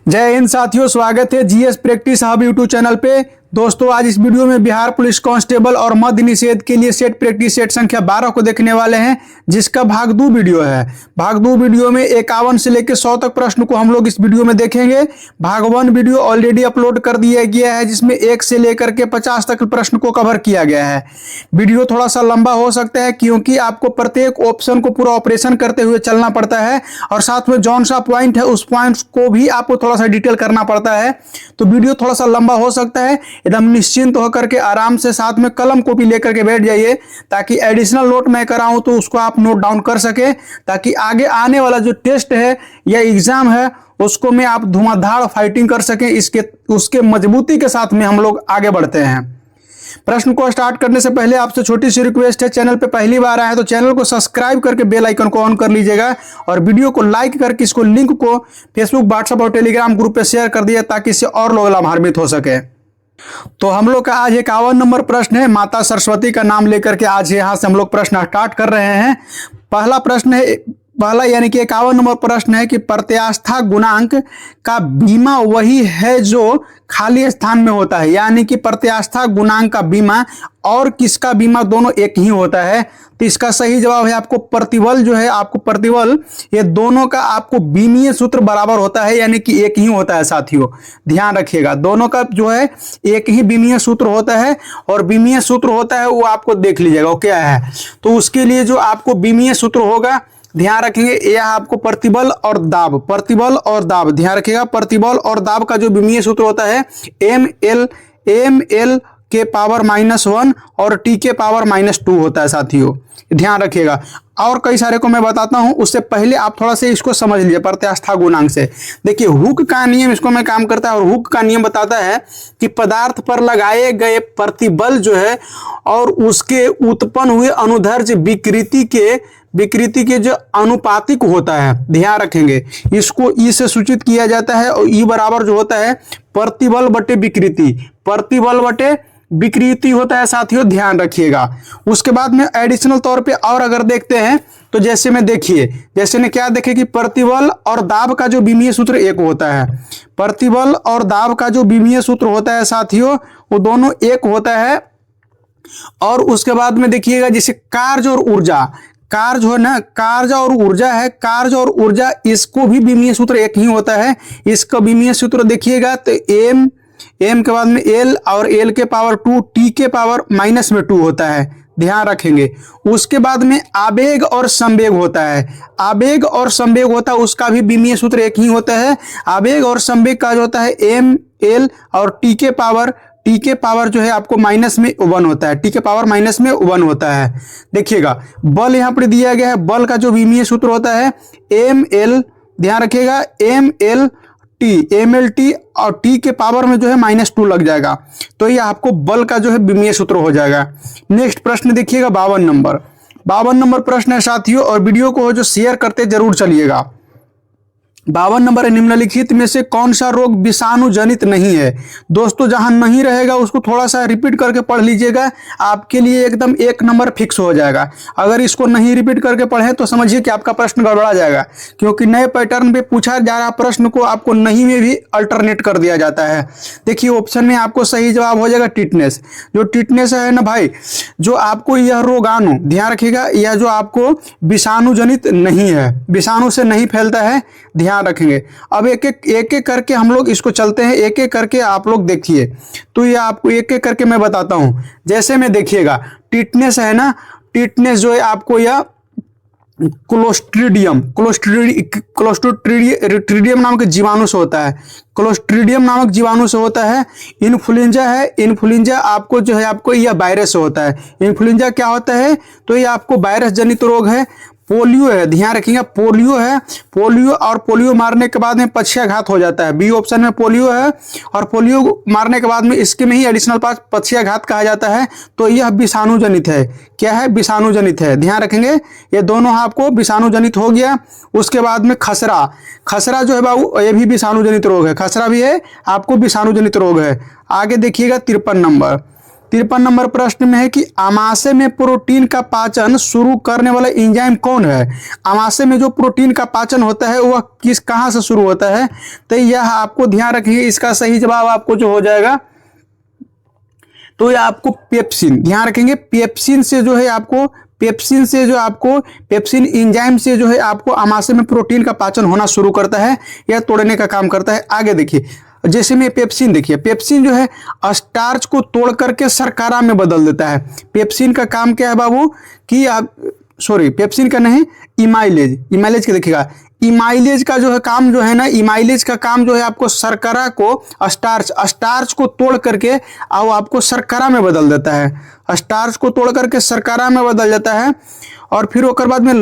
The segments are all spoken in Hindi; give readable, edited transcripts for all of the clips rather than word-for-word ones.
जय हिंद साथियों, स्वागत है GS practice hub YouTube channel पे। दोस्तों, आज इस वीडियो में बिहार पुलिस कांस्टेबल और मद्य निषेध के लिए सेट प्रैक्टिस सेट संख्या 12 को देखने वाले हैं, जिसका भाग 2 वीडियो है। भाग 2 वीडियो में 51 से लेकर 100 तक प्रश्न को हम लोग इस वीडियो में देखेंगे। भाग 1 वीडियो ऑलरेडी अपलोड कर दिया गया है, जिसमें 1 से लेकर के 50 तक प्रश्न को कवर किया गया है। वीडियो थोड़ा सा लंबा हो सकता है, क्योंकि आपको प्रत्येक ऑप्शन को पूरा ऑपरेशन करते हुए चलना पड़ता है, और साथ में जौन सा पॉइंट है उस पॉइंट को भी आपको थोड़ा सा डिटेल करना पड़ता है। तो वीडियो थोड़ा सा लंबा हो सकता है। एकदम निश्चिंत होकर के आराम से साथ में कलम कॉपी लेकर के बैठ जाइए, ताकि एडिशनल नोट मैं कराऊं तो उसको आप नोट डाउन कर सके, ताकि आगे आने वाला जो टेस्ट है या एग्जाम है उसको में आप धुआंधार फाइटिंग कर सकें। उसके मजबूती के साथ में हम लोग आगे बढ़ते हैं। प्रश्न को स्टार्ट करने से पहले आपसे छोटी सी रिक्वेस्ट है, चैनल पे पहली बार आए तो चैनल को सब्सक्राइब करके बेल आइकन को ऑन कर लीजिएगा, और वीडियो को लाइक करके इसको लिंक को फेसबुक, व्हाट्सएप और टेलीग्राम ग्रुप पे शेयर कर दिया, ताकि इससे और लोग लाभान्वित हो सके। तो हम लोग का आज 51 नंबर प्रश्न है। माता सरस्वती का नाम लेकर के आज यहाँ से हम लोग प्रश्न स्टार्ट कर रहे हैं। पहला प्रश्न है, पहला यानी कि 51 नंबर प्रश्न है कि प्रत्यास्था गुणांक का बीमा वही है जो खाली स्थान में होता है। यानी कि प्रत्यास्था गुणांक का बीमा और किसका बीमा दोनों एक ही होता है। तो इसका सही जवाब है आपको प्रतिबल जो है, आपको प्रतिबल, ये दोनों का आपको बीमीय सूत्र बराबर होता है, यानी कि एक ही होता है साथियों। ध्यान रखिएगा, दोनों का जो है एक ही बीमीय सूत्र होता है, और बीमीय सूत्र होता है वो आपको देख लीजिएगा वो क्या है। तो उसके लिए जो आपको बीमीय सूत्र होगा, ध्यान रखेंगे, यह आपको प्रतिबल और दाब, प्रतिबल और दाब, ध्यान रखिएगा, प्रतिबल और दाब का जो बीमीय सूत्र होता है एम एल के पावर -1 और टी के पावर -2 होता है साथियों। ध्यान रखिएगा। और कई सारे को मैं बताता हूं, उससे पहले आप थोड़ा सा इसको समझ लीजिए प्रत्यास्था गुणांक से। देखिए, हुक का नियम इसको में काम करता है, और हुक का नियम बताता है कि पदार्थ पर लगाए गए प्रतिबल जो है और उसके उत्पन्न हुए अनुदैर्ध्य विकृति के जो अनुपातिक होता है, ध्यान रखेंगे, इसको ई से सूचित किया जाता है, और ई बराबर जो होता है प्रतिबल बटे विकृति, प्रतिबल बटे विकृति होता है साथियों, ध्यान रखिएगा। उसके बाद में एडिशनल तौर पे और अगर देखते हैं तो जैसे में देखिए, जैसे ने क्या देखे कि प्रतिबल और दाब का जो बीमीय सूत्र एक होता है, प्रतिबल और दाब का जो बीमीय सूत्र होता है साथियों वो दोनों एक होता है। और उसके बाद में देखिएगा, जैसे कार्य और ऊर्जा, कार्य है ना, कार्य और ऊर्जा है, कार्य और ऊर्जा, इसको भी बीमीय सूत्र एक ही होता है। इसका बीमीय सूत्र देखिएगा तो एम के बाद में एल, और एल के पावर 2, टी के पावर -2 होता है, ध्यान रखेंगे। उसके बाद में आवेग और संवेग होता है, आवेग और संवेग होता है, उसका भी बीमीय सूत्र एक ही होता है। आवेग और संवेग का जो होता है एम एल, और टी के पावर जो है आपको -1 होता है, टी के पावर -1 होता है। देखिएगा, बल यहाँ पर दिया गया है, बल का जो बीमीय सूत्र होता है एम एल, ध्यान रखिएगा, एम एल टी, और टी के पावर में जो है -2 लग जाएगा, तो ये आपको बल का जो है बीमीय सूत्र हो जाएगा। नेक्स्ट प्रश्न देखिएगा 52 नंबर प्रश्न है साथियों, और वीडियो को जो शेयर करते जरूर चलिएगा। 52 नंबर है, निम्नलिखित में से कौन सा रोग विषाणु जनित नहीं है। दोस्तों, जहां नहीं रहेगा उसको थोड़ा सा रिपीट करके पढ़ लीजिएगा, आपके लिए एकदम 1 नंबर फिक्स हो जाएगा। अगर इसको नहीं रिपीट करके पढ़े तो समझिए कि आपका प्रश्न गड़बड़ा जाएगा, क्योंकि नए पैटर्न पे पूछा जा रहा प्रश्न को आपको नहीं में भी अल्टरनेट कर दिया जाता है। देखिए, ऑप्शन में आपको सही जवाब हो जाएगा टिटनेस। जो टिटनेस है ना भाई, जो आपको यह रोगाणु, ध्यान रखिएगा, यह जो आपको विषाणु जनित नहीं है, विषाणु से नहीं फैलता है, ध्यान रखेंगे। अब एक एक करके हम लोग इसको चलते हैं, एक एक करके आप लोग देखिए। तो ये आपको एक एक करके मैं बताता हूं। जैसे में देखिएगा, टिटनेस है ना, टिटनेस जो है आपको यह क्लोस्ट्रीडियम नामक जीवाणु से होता है, क्लोस्ट्रीडियम नामक जीवाणु से होता है। इन्फ्लुएंजा है, इन्फ्लुएंजा आपको जो है आपको यह वायरस से होता है। इन्फ्लुएंजा क्या होता है, तो ये आपको वायरस जनित रोग है। पोलियो है, ध्यान रखिएगा, पोलियो है, पोलियो, और पोलियो मारने के बाद में पक्षाघात हो जाता है। बी ऑप्शन में पोलियो है, और पोलियो मारने के बाद में इसके में ही एडिशनल पार्ट पक्षाघात कहा जाता है। तो यह विषाणु जनित है। क्या है, विषाणु जनित है, ध्यान रखेंगे, ये दोनों आपको विषाणु जनित हो गया। उसके बाद में खसरा जो है बाबू, ये भी विषाणु जनित रोग है, खसरा भी है, आपको विषाणु जनित रोग है। आगे देखिएगा 53 नंबर, 53 नंबर प्रश्न में है कि आमाशय में प्रोटीन का पाचन शुरू करने वाला एंजाइम कौन है। आमाशय में जो प्रोटीन का पाचन होता है वह कहाँ से शुरू होता है, तो यह आपको ध्यान रखेंगे। इसका सही जवाब आपको जो हो जाएगा तो यह आपको पेप्सिन, ध्यान रखेंगे। पेप्सिन से जो है आपको पेप्सिन एंजाइम से जो है आपको आमाशय में प्रोटीन का पाचन होना शुरू करता है, यह तोड़ने का काम करता है। आगे देखिए, जैसे में पेप्सिन देखिए, पेप्सिन जो है स्टार्च को तोड़ करके शर्करा में बदल देता है। पेप्सिन का काम क्या है बाबू कि पेप्सिन का नहीं, इमाइलेज का देखिएगा। इमाइलेज का जो है काम जो है ना, इमाइलेज का काम जो है आपको शर्करा को स्टार्च को तोड़ करके और आपको शर्करा में बदल देता है। स्टार्च को तोड़ करके शर्करा में बदल देता है। और फिर उसके बाद में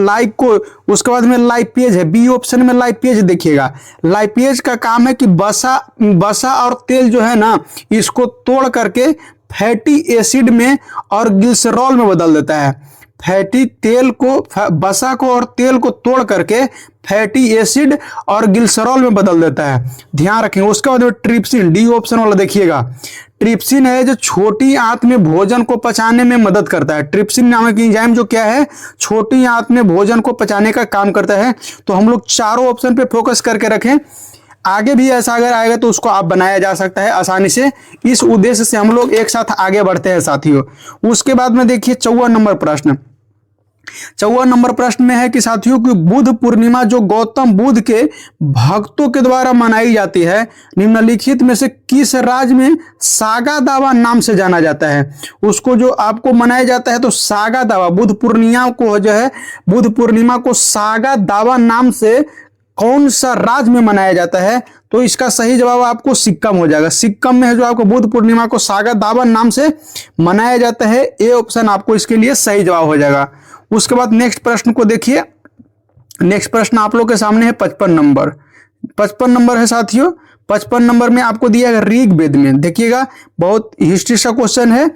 उसके बाद में लाइपेज है, बी ऑप्शन में लाइपेज देखिएगा। लाइपेज का काम है कि वसा और तेल जो है ना, इसको तोड़ करके फैटी एसिड में और ग्लिसरॉल में बदल देता है। वसा को और तेल को तोड़ करके फैटी एसिड और ग्लिसरॉल में बदल देता है, ध्यान रखेंगे। उसके बाद में ट्रिप्सिन, डी ऑप्शन वाला देखिएगा। ट्रिप्सिन है जो छोटी आंत में भोजन को पचाने में मदद करता है। ट्रिप्सिन नामक एंजाइम जो क्या है, छोटी आंत में भोजन को पचाने का काम करता है। तो हम लोग चारों ऑप्शन पे फोकस करके रखें। आगे भी ऐसा अगर आएगा तो उसको आप बनाया जा सकता है आसानी से। इस उद्देश्य से हम लोग एक साथ आगे बढ़ते हैं साथियों। उसके बाद में देखिए 54 नंबर प्रश्न। 54 नंबर प्रश्न में है कि साथियों की बुद्ध पूर्णिमा जो गौतम बुद्ध के भक्तों के द्वारा मनाई जाती है, निम्नलिखित में से किस राज्य में सागा दावा नाम से जाना जाता है। उसको जो आपको मनाया जाता है तो सागा दावा, बुद्ध पूर्णिमा को सागा दावा नाम से कौन सा राज्य में मनाया जाता है, तो इसका सही जवाब आपको सिक्किम हो जाएगा। सिक्किम में है जो आपको बुद्ध पूर्णिमा को सागा दावा नाम से मनाया जाता है। ए ऑप्शन आपको इसके लिए सही जवाब हो जाएगा। उसके बाद नेक्स्ट प्रश्न को देखिए। नेक्स्ट प्रश्न आप लोग के सामने है 55 नंबर। 55 नंबर है साथियों। 55 नंबर में आपको दिया है ऋग्वेद में, देखिएगा बहुत हिस्ट्री का क्वेश्चन है।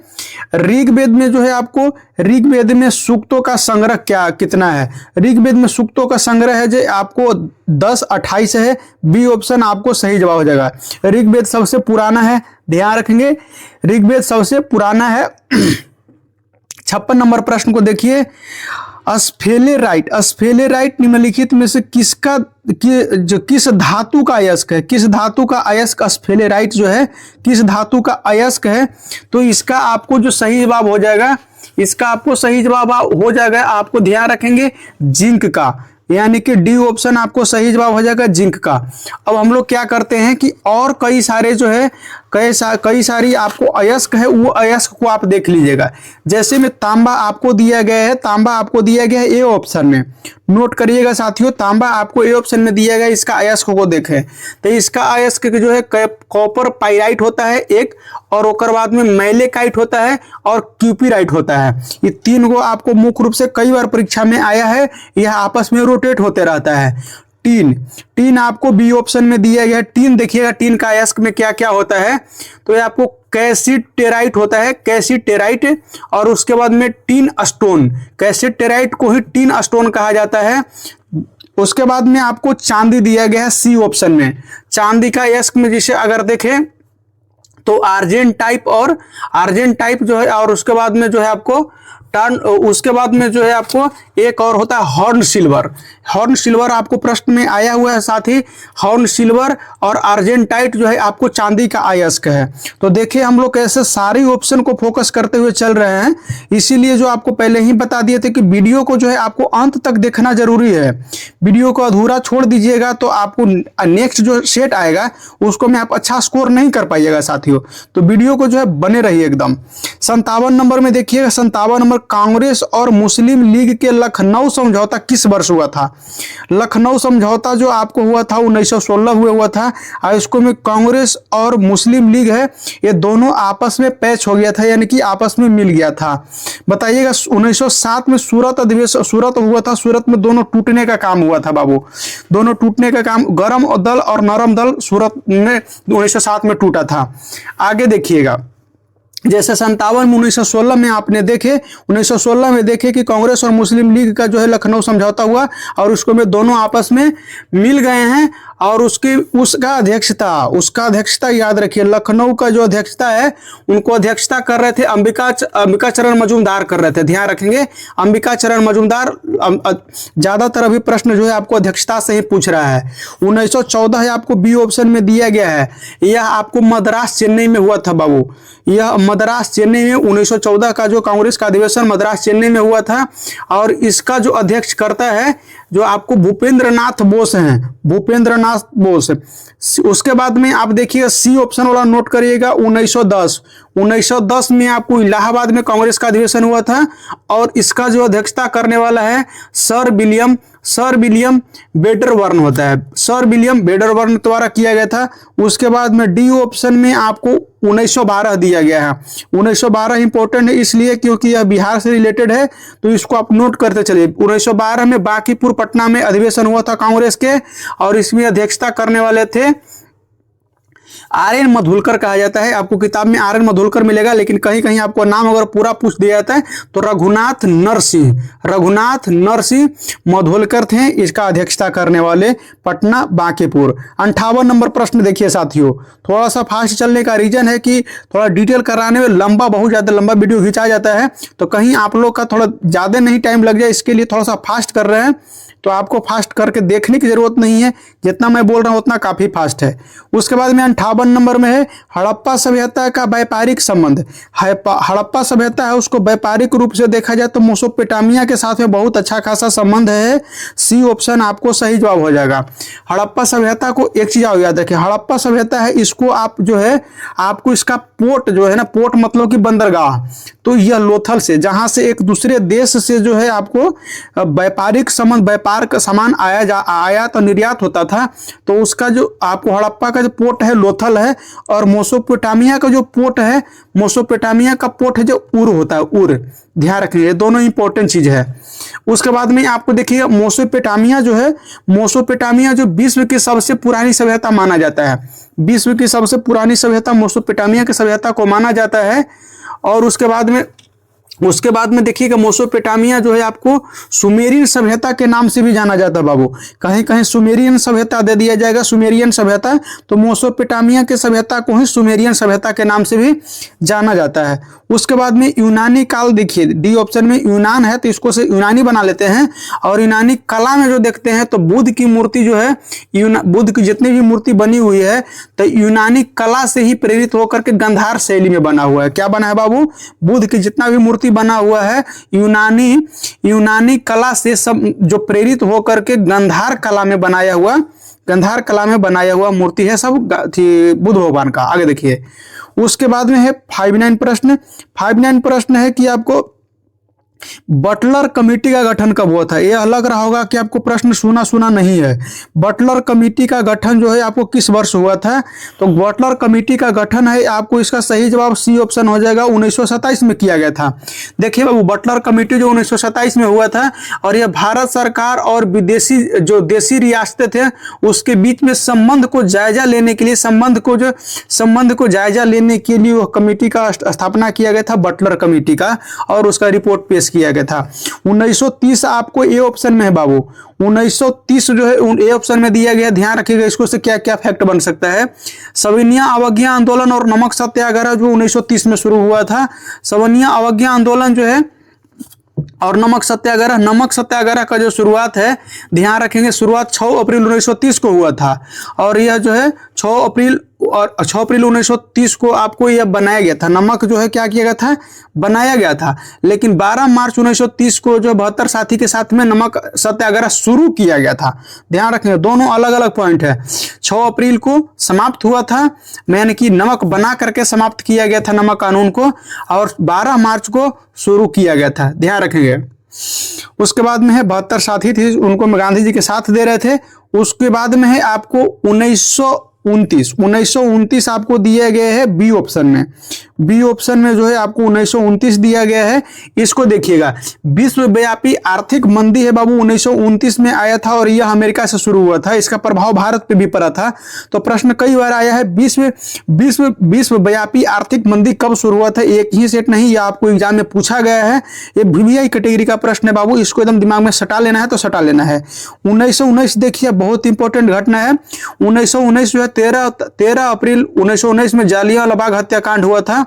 ऋग्वेद में जो है आपको ऋग्वेद में सूक्तों का संग्रह कितना है। ऋग्वेद में सूक्तों का संग्रह है जो आपको 10-28 है। बी ऑप्शन आपको सही जवाब हो जाएगा। ऋग्वेद सबसे पुराना है, ध्यान रखेंगे ऋग्वेद सबसे पुराना है। 56 नंबर प्रश्न को देखिए। स्फेलेराइट निम्नलिखित में से किस धातु का अयस्क है। किस धातु का अयस्क स्फेलेराइट जो है किस धातु का अयस्क है, तो इसका आपको जो सही जवाब हो जाएगा, आपको ध्यान रखेंगे जिंक का, यानी कि डी ऑप्शन आपको सही जवाब हो जाएगा जिंक का। अब हम लोग क्या करते हैं कि और कई सारे जो है कई सारी आपको अयस्क है, वो अयस्क को आप देख लीजिएगा। जैसे में तांबा आपको दिया गया है ए ऑप्शन में, नोट करिएगा साथियों, तांबा आपको ए ऑप्शन में दिया गया है। इसका अयस्क को देखें तो इसका अयस्क जो है कॉपर पाइराइट होता है एक, और ओकर बाद में मैलेकाइट होता है और क्यूपीराइट होता है। ये तीन को आपको मुख्य रूप से कई बार परीक्षा में आया है, यह आपस में रोटेट होते रहता है। टीन आपको बी ऑप्शन में दिया गया है। टीन देखिएगा, टीन का अयस्क में क्या क्या होता है, तो ये आपको कैसीटेराइट होता है, कैसीटेराइट, और उसके बाद में टीन स्टोन, कैसीटेराइट को ही टीन स्टोन कहा जाता है। उसके बाद में आपको चांदी दिया गया है सी ऑप्शन में। चांदी का अयस्क में जिसे अगर देखें तो आर्जेंट टाइप जो है, और उसके बाद में जो है आपको उसके बाद में जो है आपको एक और होता है हॉर्न सिल्वर आपको प्रश्न में आया हुआ है। साथ ही हॉर्न सिल्वर और आर्जेंटाइट जो है आपको चांदी का अयस्क है। तो देखिए हम लोग ऐसे सारी ऑप्शन को फोकस करते हुए चल रहे हैं, इसीलिए जो आपको पहले ही बता दिए थे कि वीडियो को जो है आपको अंत तक देखना जरूरी है। वीडियो को अधूरा छोड़ दीजिएगा तो आपको नेक्स्ट जो सेट आएगा उसको में आप अच्छा स्कोर नहीं कर पाइएगा साथियों। तो वीडियो को जो है बने रहिए एकदम। 57 नंबर में देखिएगा, 57 नंबर कांग्रेस और मुस्लिम लीग के लखनऊ समझौता किस वर्ष हुआ था। लखनऊ समझौता जो आपको हुआ था 1916 हुआ था, और इसको में कांग्रेस और मुस्लिम लीग है ये दोनों आपस में पैच हो गया था, यानी कि आपस में मिल गया था। बताइएगा 1907 में सूरत हुआ था। सूरत में दोनों टूटने का काम हुआ था बाबू, दोनों टूटने का काम, गरम दल और नरम दल सूरत में 1907 में टूटा था। आगे देखिएगा, जैसे 57 में 1916 में आपने देखे 1916 में देखे कि कांग्रेस और मुस्लिम लीग का जो है लखनऊ समझौता हुआ, और उसको में दोनों आपस में मिल गए हैं और उसका अध्यक्षता याद रखिए, लखनऊ का जो अध्यक्षता है उनको अध्यक्षता कर रहे थे अंबिका चरण मजूमदार कर रहे थे। ध्यान रखेंगे अंबिका चरण मजूमदार। ज्यादातर अभी प्रश्न जो है आपको अध्यक्षता से ही पूछ रहा है। 1914 आपको बी ऑप्शन में दिया गया है। यह आपको मद्रास चेन्नई में हुआ था बाबू। यह मद्रास चेन्नई में 1914 का जो कांग्रेस का अधिवेशन मद्रास चेन्नई में हुआ था। और इसका जो अध्यक्ष करता है जो आपको भूपेंद्र नाथ बोस हैं, भूपेंद्र नाथ बोस। उसके बाद में आप देखिए सी ऑप्शन वाला नोट करिएगा। 1910 में आपको इलाहाबाद में कांग्रेस का अधिवेशन हुआ था और इसका जो अध्यक्षता करने वाला है सर विलियम बेडरवर्न होता है। सर विलियम बेडरवर्न द्वारा किया गया था। उसके बाद में डी ऑप्शन में आपको 1912 दिया गया है। 1912 इंपॉर्टेंट है इसलिए क्योंकि यह बिहार से रिलेटेड है, तो इसको आप नोट करते चलिए। 1912 में बांकीपुर पटना में अधिवेशन हुआ था कांग्रेस के और इसमें अध्यक्षता करने वाले थे आर.एन. मधुलकर कहा जाता है। आपको किताब में आर.एन. मधुलकर मिलेगा, लेकिन कहीं कहीं आपको नाम अगर पूरा पूछ दिया जाता है तो रघुनाथ नरसिंह मधुलकर थे इसका अध्यक्षता करने वाले पटना बांकीपुर। 58 नंबर प्रश्न देखिए साथियों, थोड़ा सा फास्ट चलने का रीजन है कि थोड़ा डिटेल कराने में बहुत ज्यादा लंबा वीडियो खींचा जाता है, तो कहीं आप लोग का थोड़ा ज्यादा नहीं टाइम लग जाए, इसके लिए थोड़ा सा फास्ट कर रहे हैं। तो आपको फास्ट करके देखने की जरूरत नहीं है, जितना मैं बोल रहा हूं उतना काफी फास्ट है। उसके बाद में 58 नंबर में है हड़प्पा सभ्यता का व्यापारिक संबंध। हड़प्पा सभ्यता है उसको व्यापारिक रूप से देखा जाए तो मेसोपोटामिया के साथ में बहुत अच्छा खासा संबंध है। सी ऑप्शन आपको सही जवाब हो जाएगा। हड़प्पा सभ्यता को एक चीज याद रखें, हड़प्पा सभ्यता है इसको आप जो है आपको इसका पोर्ट जो है ना, पोर्ट मतलब कि बंदरगाह, तो यह लोथल से जहां से एक दूसरे देश से जो है आपको व्यापारिक संबंध व्यापार का सामान आयात और निर्यात होता था, तो उसका जो आपको हड़प्पा का जो पोर्ट है लोथल है। और मेसोपोटामिया का जो पोर्ट है, मेसोपोटामिया का पोर्ट है जो उर होता है, उर। ध्यान रखिए दोनों इंपॉर्टेंट चीज है। उसके बाद में आपको देखिए मेसोपोटामिया जो विश्व की सबसे पुरानी सभ्यता माना जाता है। विश्व की सबसे पुरानी सभ्यता मेसोपोटामिया की सभ्यता को माना जाता है। और उसके बाद में देखिएगा मेसोपोटामिया जो है आपको सुमेरियन सभ्यता के नाम से भी जाना जाता है बाबू। कहीं कहीं सुमेरियन सभ्यता दे दिया जाएगा, सुमेरियन सभ्यता, तो मेसोपोटामिया के सभ्यता को ही सुमेरियन सभ्यता के नाम से भी जाना जाता है। उसके बाद में यूनानी काल देखिए, डी ऑप्शन में यूनान है तो इसको से यूनानी बना लेते हैं। और यूनानी कला में जो देखते हैं तो बुद्ध की मूर्ति जो है, बुद्ध की जितनी भी मूर्ति बनी हुई है तो यूनानी कला से ही प्रेरित होकर के गंधार शैली में बना हुआ है। क्या बना है बाबू? बुद्ध की जितना भी मूर्ति बना हुआ है यूनानी कला से सब जो प्रेरित होकर के गंधार कला में बनाया हुआ मूर्ति है सब बुद्ध भगवान का। आगे देखिए उसके बाद में है 59 प्रश्न है कि आपको बटलर कमेटी का गठन कब हुआ था। यह लग रहा होगा कि आपको प्रश्न सुना नहीं है। बटलर कमेटी का गठन जो है आपको किस वर्ष हुआ था? तो बटलर कमेटी का गठन है आपको इसका सही जवाब सी ऑप्शन हो जाएगा, 1927 में किया गया था। देखिए बाबू बटलर कमेटी जो 1927 में हुआ था और यह भारत सरकार और विदेशी जो देशी रियासतें थे उसके बीच में संबंध को जायजा लेने के लिए वह कमेटी का स्थापना किया गया था, बटलर कमेटी का, और उसका रिपोर्ट पेश किया गया था। 1930 आपको ए ऑप्शन में है बाबू। 1930 जो है ए ऑप्शन में दिया गया। ध्यान रखिएगा इसको से क्या क्या फैक्ट बन सकता है। सविनिया अवज्ञा आंदोलन और नमक सत्याग्रह जो 1930 में शुरू हुआ था। सविनिया अवज्ञा आंदोलन जो है और नमक सत्याग्रह का जो शुरुआत है, ध्यान रखेंगे शुरुआत 6 अप्रैल 1930 को हुआ था। और यह जो है 6 अप्रैल 1930 को आपको यह बनाया गया था। नमक जो है क्या किया गया था? बनाया गया था। लेकिन 12 मार्च 1930 को जो 72 साथी के साथ में नमक सत्याग्रह शुरू किया गया था। ध्यान रखेंगे दोनों अलग अलग पॉइंट है। 6 अप्रैल को समाप्त हुआ था, यानी कि नमक बना करके समाप्त किया गया था नमक कानून को, और 12 मार्च को शुरू किया गया था। ध्यान रखेंगे। उसके बाद में है 72 साथी थे उनको गांधी जी के साथ दे रहे थे। उसके बाद में है आपको 1929 आपको दिए गए हैं बी ऑप्शन में। बी ऑप्शन में जो है आपको 1929 दिया गया है। इसको देखिएगा, विश्वव्यापी आर्थिक मंदी है बाबू 1929 में आया था और यह अमेरिका से शुरू हुआ था, इसका प्रभाव भारत पे भी पड़ा था। तो प्रश्न कई बार आया है, विश्वव्यापी आर्थिक मंदी कब शुरू हुआ था, एक ही सेट नहीं, यह आपको एग्जाम में पूछा गया है। ये VVI कैटेगरी का प्रश्न है बाबू, इसको एकदम दिमाग में सटा लेना है तो सटा लेना है। 1919 देखिए बहुत इंपॉर्टेंट घटना है। 1919 जो है 13 अप्रैल 1919 में जालियांवाला बाग हत्याकांड हुआ था।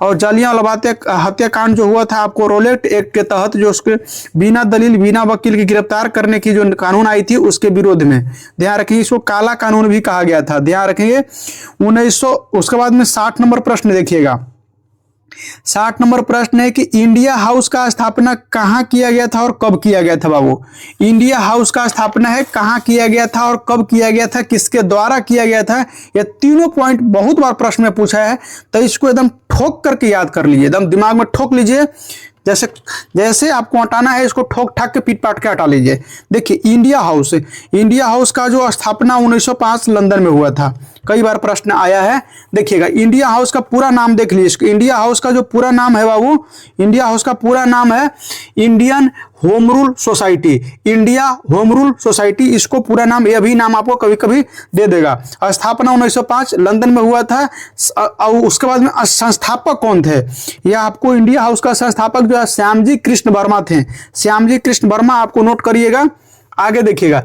और जालियांवाला हत्याकांड जो हुआ था आपको रोलेट एक्ट के तहत, जो उसके बिना दलील बिना वकील की गिरफ्तार करने की जो कानून आई थी उसके विरोध में, ध्यान रखेंगे, इसको काला कानून भी कहा गया था, ध्यान रखेंगे। 1900 उसके बाद में 60 नंबर प्रश्न देखिएगा। 60 नंबर प्रश्न है कि इंडिया हाउस का स्थापना कहां किया गया था और कब किया गया था बाबू। इंडिया हाउस का स्थापना है कहां किया गया था और कब किया गया था, किसके द्वारा किया गया था। ये तीनों पॉइंट बहुत बार प्रश्न में पूछा है, तो इसको एकदम ठोक करके याद कर लीजिए, एकदम दिमाग में ठोक लीजिए। जैसे जैसे आपको हटाना है इसको ठोक ठाक के पीट पाट के हटा लीजिए। देखिए इंडिया हाउस का जो स्थापना 1905 लंदन में हुआ था, कई बार प्रश्न आया है। देखिएगा इंडिया हाउस का पूरा नाम देख लीजिए। इंडिया हाउस का जो पूरा नाम है बाबू, इंडिया हाउस का पूरा नाम है Indian home rule society, India home rule society, इसको पूरा नाम, यह भी नाम आपको कभी कभी दे देगा। स्थापना 1905 लंदन में हुआ था। और उसके बाद में संस्थापक कौन थे, यह आपको इंडिया हाउस का संस्थापक जो है श्यामजी कृष्ण वर्मा थे। श्यामजी कृष्ण वर्मा आपको नोट करिएगा। आगे देखिएगा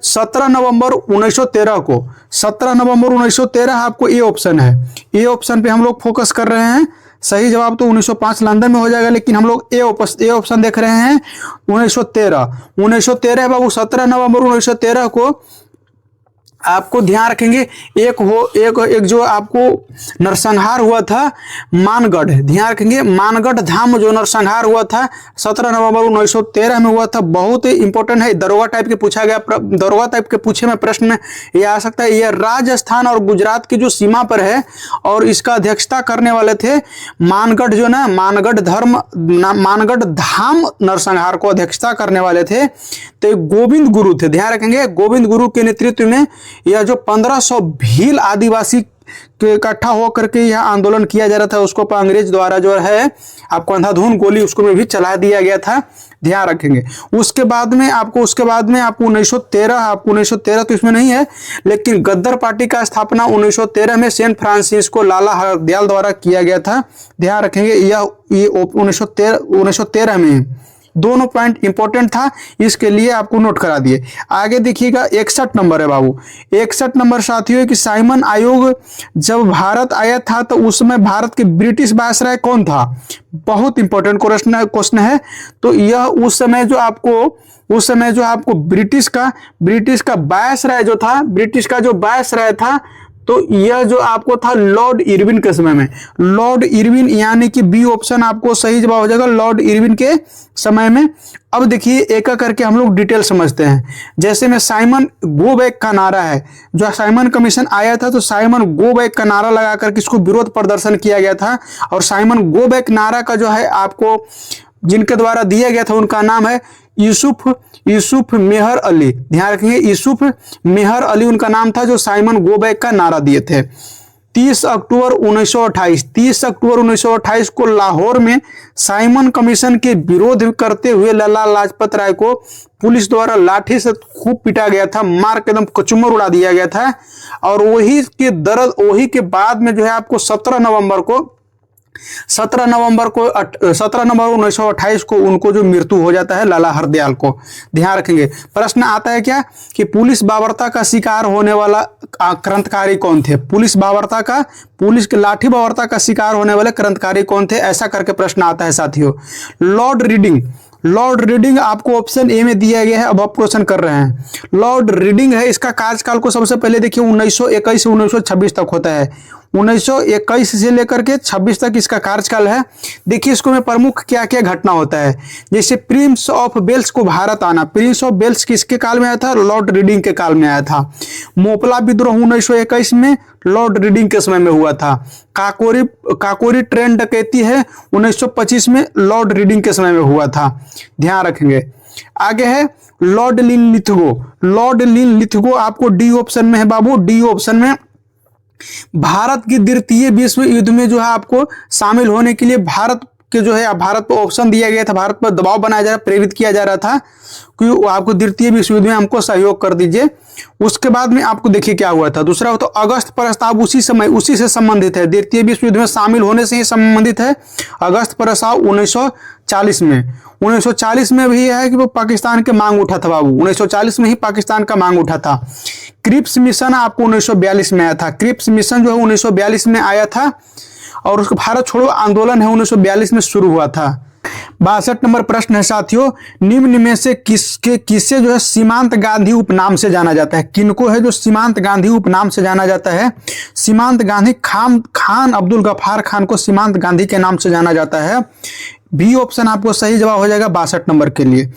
17 नवंबर 1913 को, 17 नवंबर 1913 आपको ए ऑप्शन है। ए ऑप्शन पे हम लोग फोकस कर रहे हैं। सही जवाब तो 1905 लंदन में हो जाएगा, लेकिन हम लोग ए ऑप्शन देख रहे हैं 1913 है बाबू। 17 नवंबर 1913 को आपको ध्यान रखेंगे एक जो आपको नरसंहार हुआ था मानगढ़, ध्यान रखेंगे मानगढ़ धाम जो नरसंहार हुआ था 17 नवंबर 1913 में हुआ था। बहुत ही इंपॉर्टेंट है, दरोगा टाइप के पूछा गया, दरोगा टाइप के पूछे में प्रश्न में यह आ सकता है। यह राजस्थान और गुजरात की जो सीमा पर है और इसका अध्यक्षता करने वाले थे मानगढ़ जो ना मानगढ़ धाम नरसंहार को अध्यक्षता करने वाले थे तो गोविंद गुरु थे, ध्यान रखेंगे। गोविंद गुरु के नेतृत्व में यह जो 1500 भील आदिवासी के इकट्ठा होकर के यह आंदोलन किया जा रहा था, उसको पर अंग्रेज द्वारा जो है आपको अंधाधुंध गोली उसको में भी चला दिया गया था, ध्यान रखेंगे। उसके बाद में आपको 1913 तो इसमें नहीं है, लेकिन गद्दर पार्टी का स्थापना 1913 में सैन फ्रांसिस्को लाला हरदयाल द्वारा किया गया था, ध्यान रखेंगे। यह 1913 में दोनों पॉइंट इंपॉर्टेंट था, इसके लिए आपको नोट करा दिए। आगे देखिएगा 61 नंबर है बाबू। 61 नंबर साथियों कि साइमन आयोग जब भारत आया था तो उस समय भारत के ब्रिटिश वायसराय कौन था, बहुत इंपॉर्टेंट क्वेश्चन है। तो यह उस समय जो आपको ब्रिटिश का वायसराय जो था, ब्रिटिश का जो वायसराय था, तो यह जो आपको था लॉर्ड इरविन के समय में, लॉर्ड इरविन, यानी कि बी ऑप्शन आपको सही जवाब हो जाएगा लॉर्ड इरविन के समय में। अब देखिए एक एक करके हम लोग डिटेल समझते हैं। जैसे में साइमन गो बैक का नारा है, जो साइमन कमीशन आया था तो साइमन गो बैक का नारा लगा करके इसको विरोध प्रदर्शन किया गया था। और साइमन गो बैक नारा का जो है आपको जिनके द्वारा दिया गया था उनका नाम है यूसुफ मेहर अली, ध्यान रखेंगे यूसुफ मेहर अली उनका नाम था, जो साइमन गो बैक का नारा दिए थे। 30 अक्टूबर 1928 को लाहौर में साइमन कमीशन के विरोध करते हुए लाला लाजपत राय को पुलिस द्वारा लाठी से खूब पीटा गया था, मार के एकदम कचूमर उड़ा दिया गया था। और वही के बाद में जो है आपको 17 नवंबर 1928 को उनको जो मृत्यु हो जाता है लाला हरदयाल को, ध्यान रखेंगे। प्रश्न आता है क्या कि पुलिस बाबरता का शिकार होने वाला क्रांतिकारी कौन थे, पुलिस के लाठी बाबरता का शिकार होने वाले क्रांतिकारी कौन थे, ऐसा करके प्रश्न आता है साथियों। लॉर्ड रीडिंग आपको ऑप्शन ए में दिया गया है, अब आप क्वेश्चन कर रहे हैं। लॉर्ड रीडिंग है, इसका कार्यकाल को सबसे पहले देखिए 1921 से 1926 तक होता है। 1921 से लेकर के 26 तक इसका कार्यकाल है। देखिए इसको में प्रमुख क्या क्या घटना होता है। जैसे प्रिंस ऑफ वेल्स को भारत आना, प्रिंस ऑफ वेल्स किसके काल में आया था, लॉर्ड रीडिंग के काल में आया था। मोपला विद्रोह 1921 में लॉर्ड रीडिंग के समय में हुआ था। काकोरी ट्रेन डकैती है 1925 में लॉर्ड रीडिंग के समय में हुआ था, ध्यान रखेंगे। आगे है लॉर्ड लिन लिथगो आपको डी ऑप्शन में है बाबू। डी ऑप्शन में भारत की द्वितीय विश्व युद्ध में जो है आपको शामिल होने के लिए भारत के जो है भारत पर ऑप्शन दिया गया था, भारत पर दबाव बनाया जा रहा, प्रेरित किया जा रहा था कि आपको द्वितीय विश्व युद्ध में हमको सहयोग कर दीजिए। उसके बाद में आपको देखिए क्या हुआ था। दूसरा हो तो अगस्त प्रस्ताव उसी से संबंधित है, द्वितीय विश्व युद्ध में शामिल होने से ही संबंधित है। अगस्त प्रस्ताव 1940 में 1940 में भी है कि वो पाकिस्तान के मांग उठा था बाबू, 1940 में ही पाकिस्तान का मांग उठा था। क्रिप्स मिशन आपको 1942 में आया था, क्रिप्स मिशन जो है 1942 में आया था और उसका भारत छोड़ो आंदोलन है 1942 में शुरू हुआ था। 62 नंबर प्रश्न है साथियों, निम्न में से किसे जो है सीमांत गांधी उपनाम से जाना जाता है? किनको है जो सीमांत गांधी उपनाम से जाना जाता है? सीमांत गांधी खान अब्दुल गफ्फार खान को सीमांत गांधी के नाम से जाना जाता है। बी ऑप्शन आपको सही जवाब हो जाएगा 62 नंबर के लिए।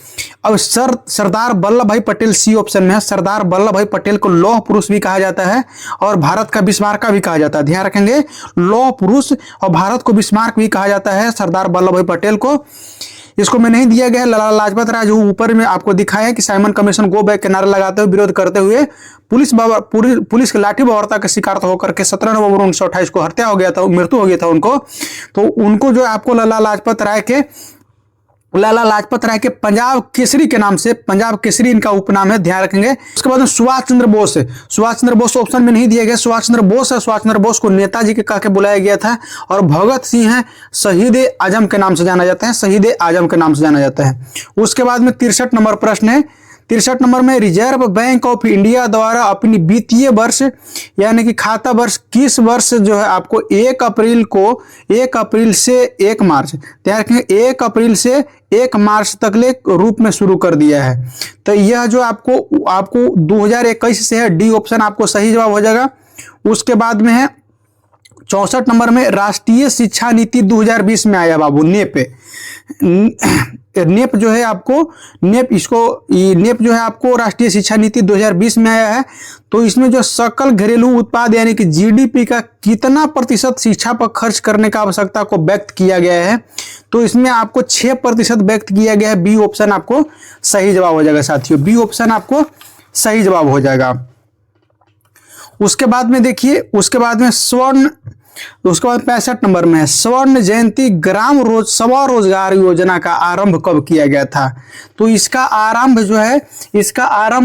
अब सरदार वल्लभ भाई पटेल सी ऑप्शन में है। सरदार वल्लभ भाई पटेल को लौह पुरुष भी कहा जाता है और भारत का बिस्मार्क भी कहा जाता है। ध्यान रखेंगे, लौह पुरुष और भारत को बिस्मार्क भी कहा जाता है सरदार वल्लभ भाई पटेल को। इसको में नहीं दिया गया है। लाला लाजपत राय जो ऊपर में आपको दिखाया है कि साइमन कमीशन गो बैक के नारा लगाते हुए विरोध करते हुए पुलिस की लाठी बर्बरता का शिकार होकर के 17 नवंबर 1928 को हत्या हो गया था, मृत्यु हो गया था उनको। तो उनको जो आपको लाला लाजपत राय के पंजाब केसरी के नाम से, पंजाब केसरी इनका उपनाम है, ध्यान रखेंगे। उसके बाद में सुभाष चंद्र बोस है। सुभाष चंद्र बोस ऑप्शन में नहीं दिया गया, सुभाष चंद्र बोस है। सुभाष चंद्र बोस को नेताजी के कह के बुलाया गया था। और भगत सिंह है, शहीद आजम के नाम से जाना जाता है, शहीद आजम के नाम से जाना जाता है। उसके बाद में 63 नंबर प्रश्न है। 63 नंबर में रिजर्व बैंक ऑफ इंडिया द्वारा अपनी वित्तीय वर्ष यानी कि खाता वर्ष किस वर्ष जो है आपको 1 अप्रैल से 1 मार्च, ध्यान रखेंगे, 1 अप्रैल से 1 मार्च तक ले रूप में शुरू कर दिया है। तो यह जो आपको 2021 से है, डी ऑप्शन आपको सही जवाब हो जाएगा। उसके बाद में है 64 नंबर में राष्ट्रीय शिक्षा नीति 2020 में आया बाबू, नेप जो है आपको राष्ट्रीय शिक्षा नीति 2020 में आया है। तो इसमें जो सकल घरेलू उत्पाद यानी कि जीडीपी का कितना प्रतिशत शिक्षा पर खर्च करने का आवश्यकता को व्यक्त किया गया है, तो इसमें आपको 6% व्यक्त किया गया है। बी ऑप्शन आपको सही जवाब हो जाएगा साथियों, बी ऑप्शन आपको सही जवाब हो जाएगा। उसके बाद में देखिए, उसके बाद में 65 नंबर में स्वर्ण जयंती ग्राम स्वरोजगार योजना का आरंभ कब किया गया था? तो इसका आरंभ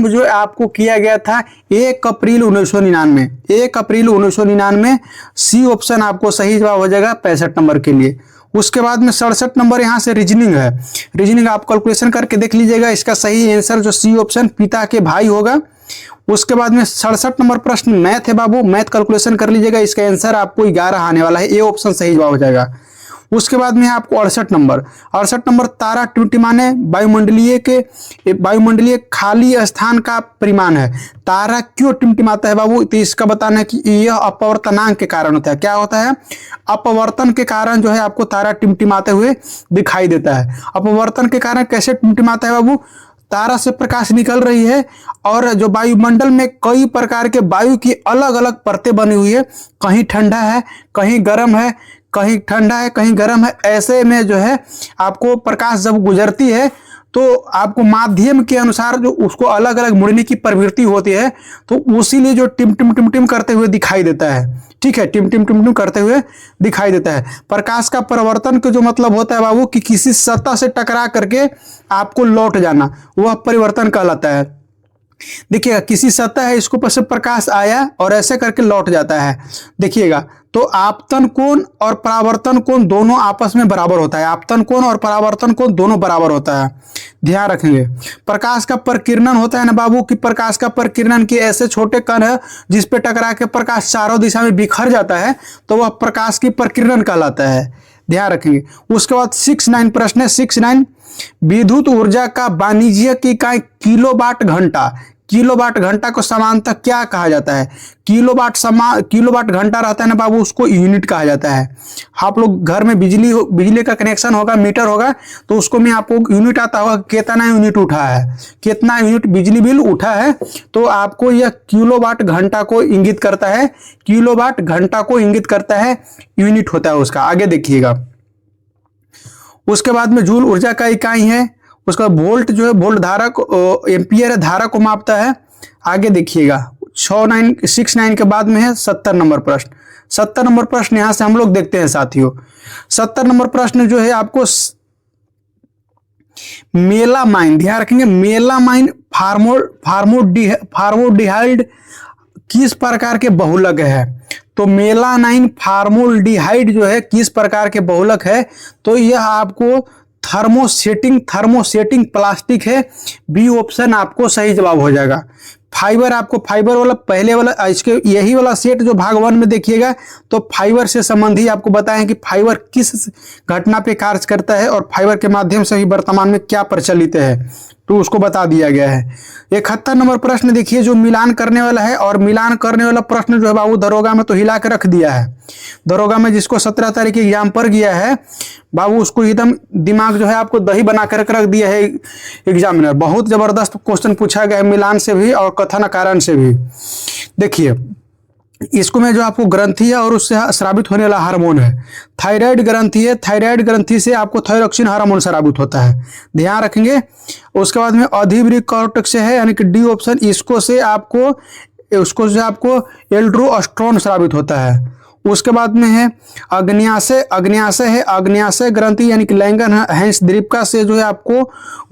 जो है आपको किया गया था 1 अप्रैल 1999, 1 अप्रैल 1999। सी ऑप्शन आपको सही जवाब हो जाएगा 65 नंबर के लिए। उसके बाद में 67 नंबर यहाँ से रीजनिंग है, रीजनिंग आप कैलकुलेशन करके देख लीजिएगा। इसका सही आंसर जो सी ऑप्शन पिता के भाई होगा। उसके बाद में 67 नंबर प्रश्न मैथ है बाबू, मैथ कैलकुलेशन कर लीजिएगा। इसका आंसर आपको 11 आने वाला है, ए ऑप्शन सही जवाब हो जाएगा। उसके बाद में आपको 68 नंबर तारा टिमटिमाने वायुमंडलीय खाली स्थान का परिमाण है। तारा क्यों टिमटिमाता है बाबू? तो इसका बताना है कि यह अपवर्तनांक के कारण होता है। क्या होता है? अपवर्तन के कारण जो है आपको तारा टिमटिमाते हुए दिखाई देता है। अपवर्तन के कारण कैसे टिमटिमाता है बाबू? तारा से प्रकाश निकल रही है और जो वायुमंडल में कई प्रकार के वायु की अलग अलग परतें बनी हुई है, कहीं ठंडा है, कहीं गर्म है, कहीं ठंडा है, कहीं गर्म है। ऐसे में जो है आपको प्रकाश जब गुजरती है तो आपको माध्यम के अनुसार जो उसको अलग अलग मुड़ने की प्रवृत्ति होती है, तो उसीलिए जो टिम टिम टिम टिम करते हुए दिखाई देता है। ठीक है, टिम टिम टिम टिम करते हुए दिखाई देता है। प्रकाश का परावर्तन का जो मतलब होता है बाबू कि किसी सतह से टकरा करके आपको लौट जाना, वह परिवर्तन कहलाता है। देखिएगा, किसी सतह है, इसको ऊपर से प्रकाश आया और ऐसे करके लौट जाता है। देखिएगा, तो आपतन कोण और परावर्तन कोण दोनों आपस में बराबर होता है। आपतन कोण और परावर्तन कोण दोनों बराबर होता है, ध्यान रखेंगे। प्रकाश का प्रकीर्णन होता है ना बाबू कि प्रकाश का प्रकीर्णन के ऐसे छोटे कण है जिस पे टकरा के प्रकाश चारों दिशा में बिखर जाता है, तो वह प्रकाश की प्रकीर्णन कहलाता है, ध्यान रखेंगे। उसके बाद 69 प्रश्न है। 69 विद्युत ऊर्जा का वाणिज्यिक इकाई किलोवाट घंटा, किलोवाट घंटा को समानतः क्या कहा जाता है? किलोवाट घंटा रहता है ना बाबू, उसको यूनिट कहा जाता है। आप लोग घर में बिजली का कनेक्शन होगा, मीटर होगा, तो उसको में आपको यूनिट आता होगा, कितना यूनिट उठा है, कितना यूनिट बिजली बिल उठा है, तो आपको यह किलोवाट घंटा को इंगित करता है, किलोवाट घंटा को इंगित करता है, यूनिट होता है उसका। आगे देखिएगा, उसके बाद में जूल ऊर्जा का इकाई है। उसका वोल्ट जो है वोल्ट धारक, एम्पियर धारा को मापता है। आगे देखिएगा 69 के बाद में है 70 नंबर प्रश्न। 70 नंबर प्रश्न यहां से हम लोग देखते हैं साथियों। 70 नंबर प्रश्न जो है आपको मेलामाइन, ध्यान रखेंगे, मेलामाइन फार्मोल्डिहाइड किस प्रकार के बहुलक है? तो मेलानाइन फार्मोल्डिहाइड जो है किस प्रकार के बहुलक है? तो यह आपको थर्मोसेटिंग प्लास्टिक है। बी ऑप्शन आपको सही जवाब हो जाएगा। फाइबर, आपको फाइबर वाला पहले वाला इसके यही वाला सेट जो भाग 1 में देखिएगा तो फाइबर से संबंधी आपको बताएं कि फाइबर किस घटना पे कार्य करता है और फाइबर के माध्यम से ही वर्तमान में क्या प्रचलित है, तो उसको बता दिया गया है। 71 नंबर प्रश्न देखिए जो मिलान करने वाला है, और मिलान करने वाला प्रश्न जो है बाबू दरोगा में तो हिला के रख दिया है। दरोगा में जिसको 17 तारीख एग्जाम पर गया है बाबू उसको एकदम दिमाग जो है आपको दही बना कर रख दिया है एग्जामिनर। बहुत जबरदस्त क्वेश्चन पूछा गया है मिलान से भी और कथन कारण से भी। देखिए इसको में जो आपको ग्रंथि है और उससे स्रावित होने वाला हार्मोन है, थायराइड ग्रंथि है। थायराइड ग्रंथि से आपको थायरोक्सिन हार्मोन स्रावित होता है, ध्यान रखेंगे। उसके बाद में अधिवृक्क कॉर्टेक्स से है यानी कि डी ऑप्शन, उसको से आपको एल्ड्रोस्टेरोन स्रावित होता है। उसके बाद में है अग्न्याशय है। अग्न्याशय ग्रंथि यानी कि लैंगरहैंस दीपिका से जो है आपको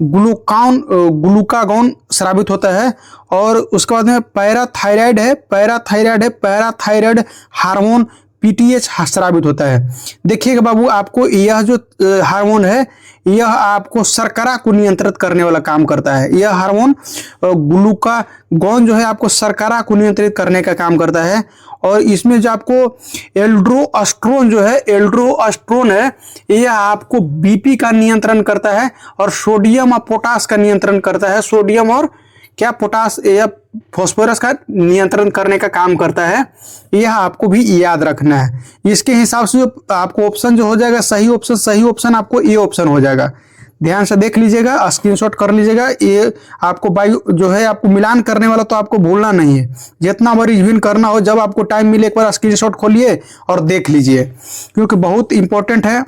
ग्लूकागॉन स्रावित होता है। और उसके बाद में पैराथायराइड है। पैराथायराइड हार्मोन पीटीएच स्रावित होता है। देखिएगा बाबू आपको यह जो हार्मोन है यह आपको शर्करा को नियंत्रित करने वाला काम करता है। यह हार्मोन ग्लूकागॉन जो है आपको शर्करा को नियंत्रित करने का काम करता है। और इसमें जो आपको एल्ड्रोस्टेरोन है यह आपको बीपी का नियंत्रण करता है और सोडियम और पोटास का नियंत्रण करता है। सोडियम और पोटास या फॉस्फोरस का नियंत्रण करने का काम करता है। यह आपको भी याद रखना है। इसके हिसाब से आपको ऑप्शन जो हो जाएगा सही ऑप्शन आपको ए ऑप्शन हो जाएगा। ध्यान से देख लीजिएगा, स्क्रीनशॉट कर लीजिएगा। ये आपको बायो जो है आपको मिलान करने वाला तो आपको भूलना नहीं है। जितना बार रिवीजन करना हो जब आपको टाइम मिले एक बार स्क्रीनशॉट खोलिए और देख लीजिए क्योंकि बहुत इंपॉर्टेंट है।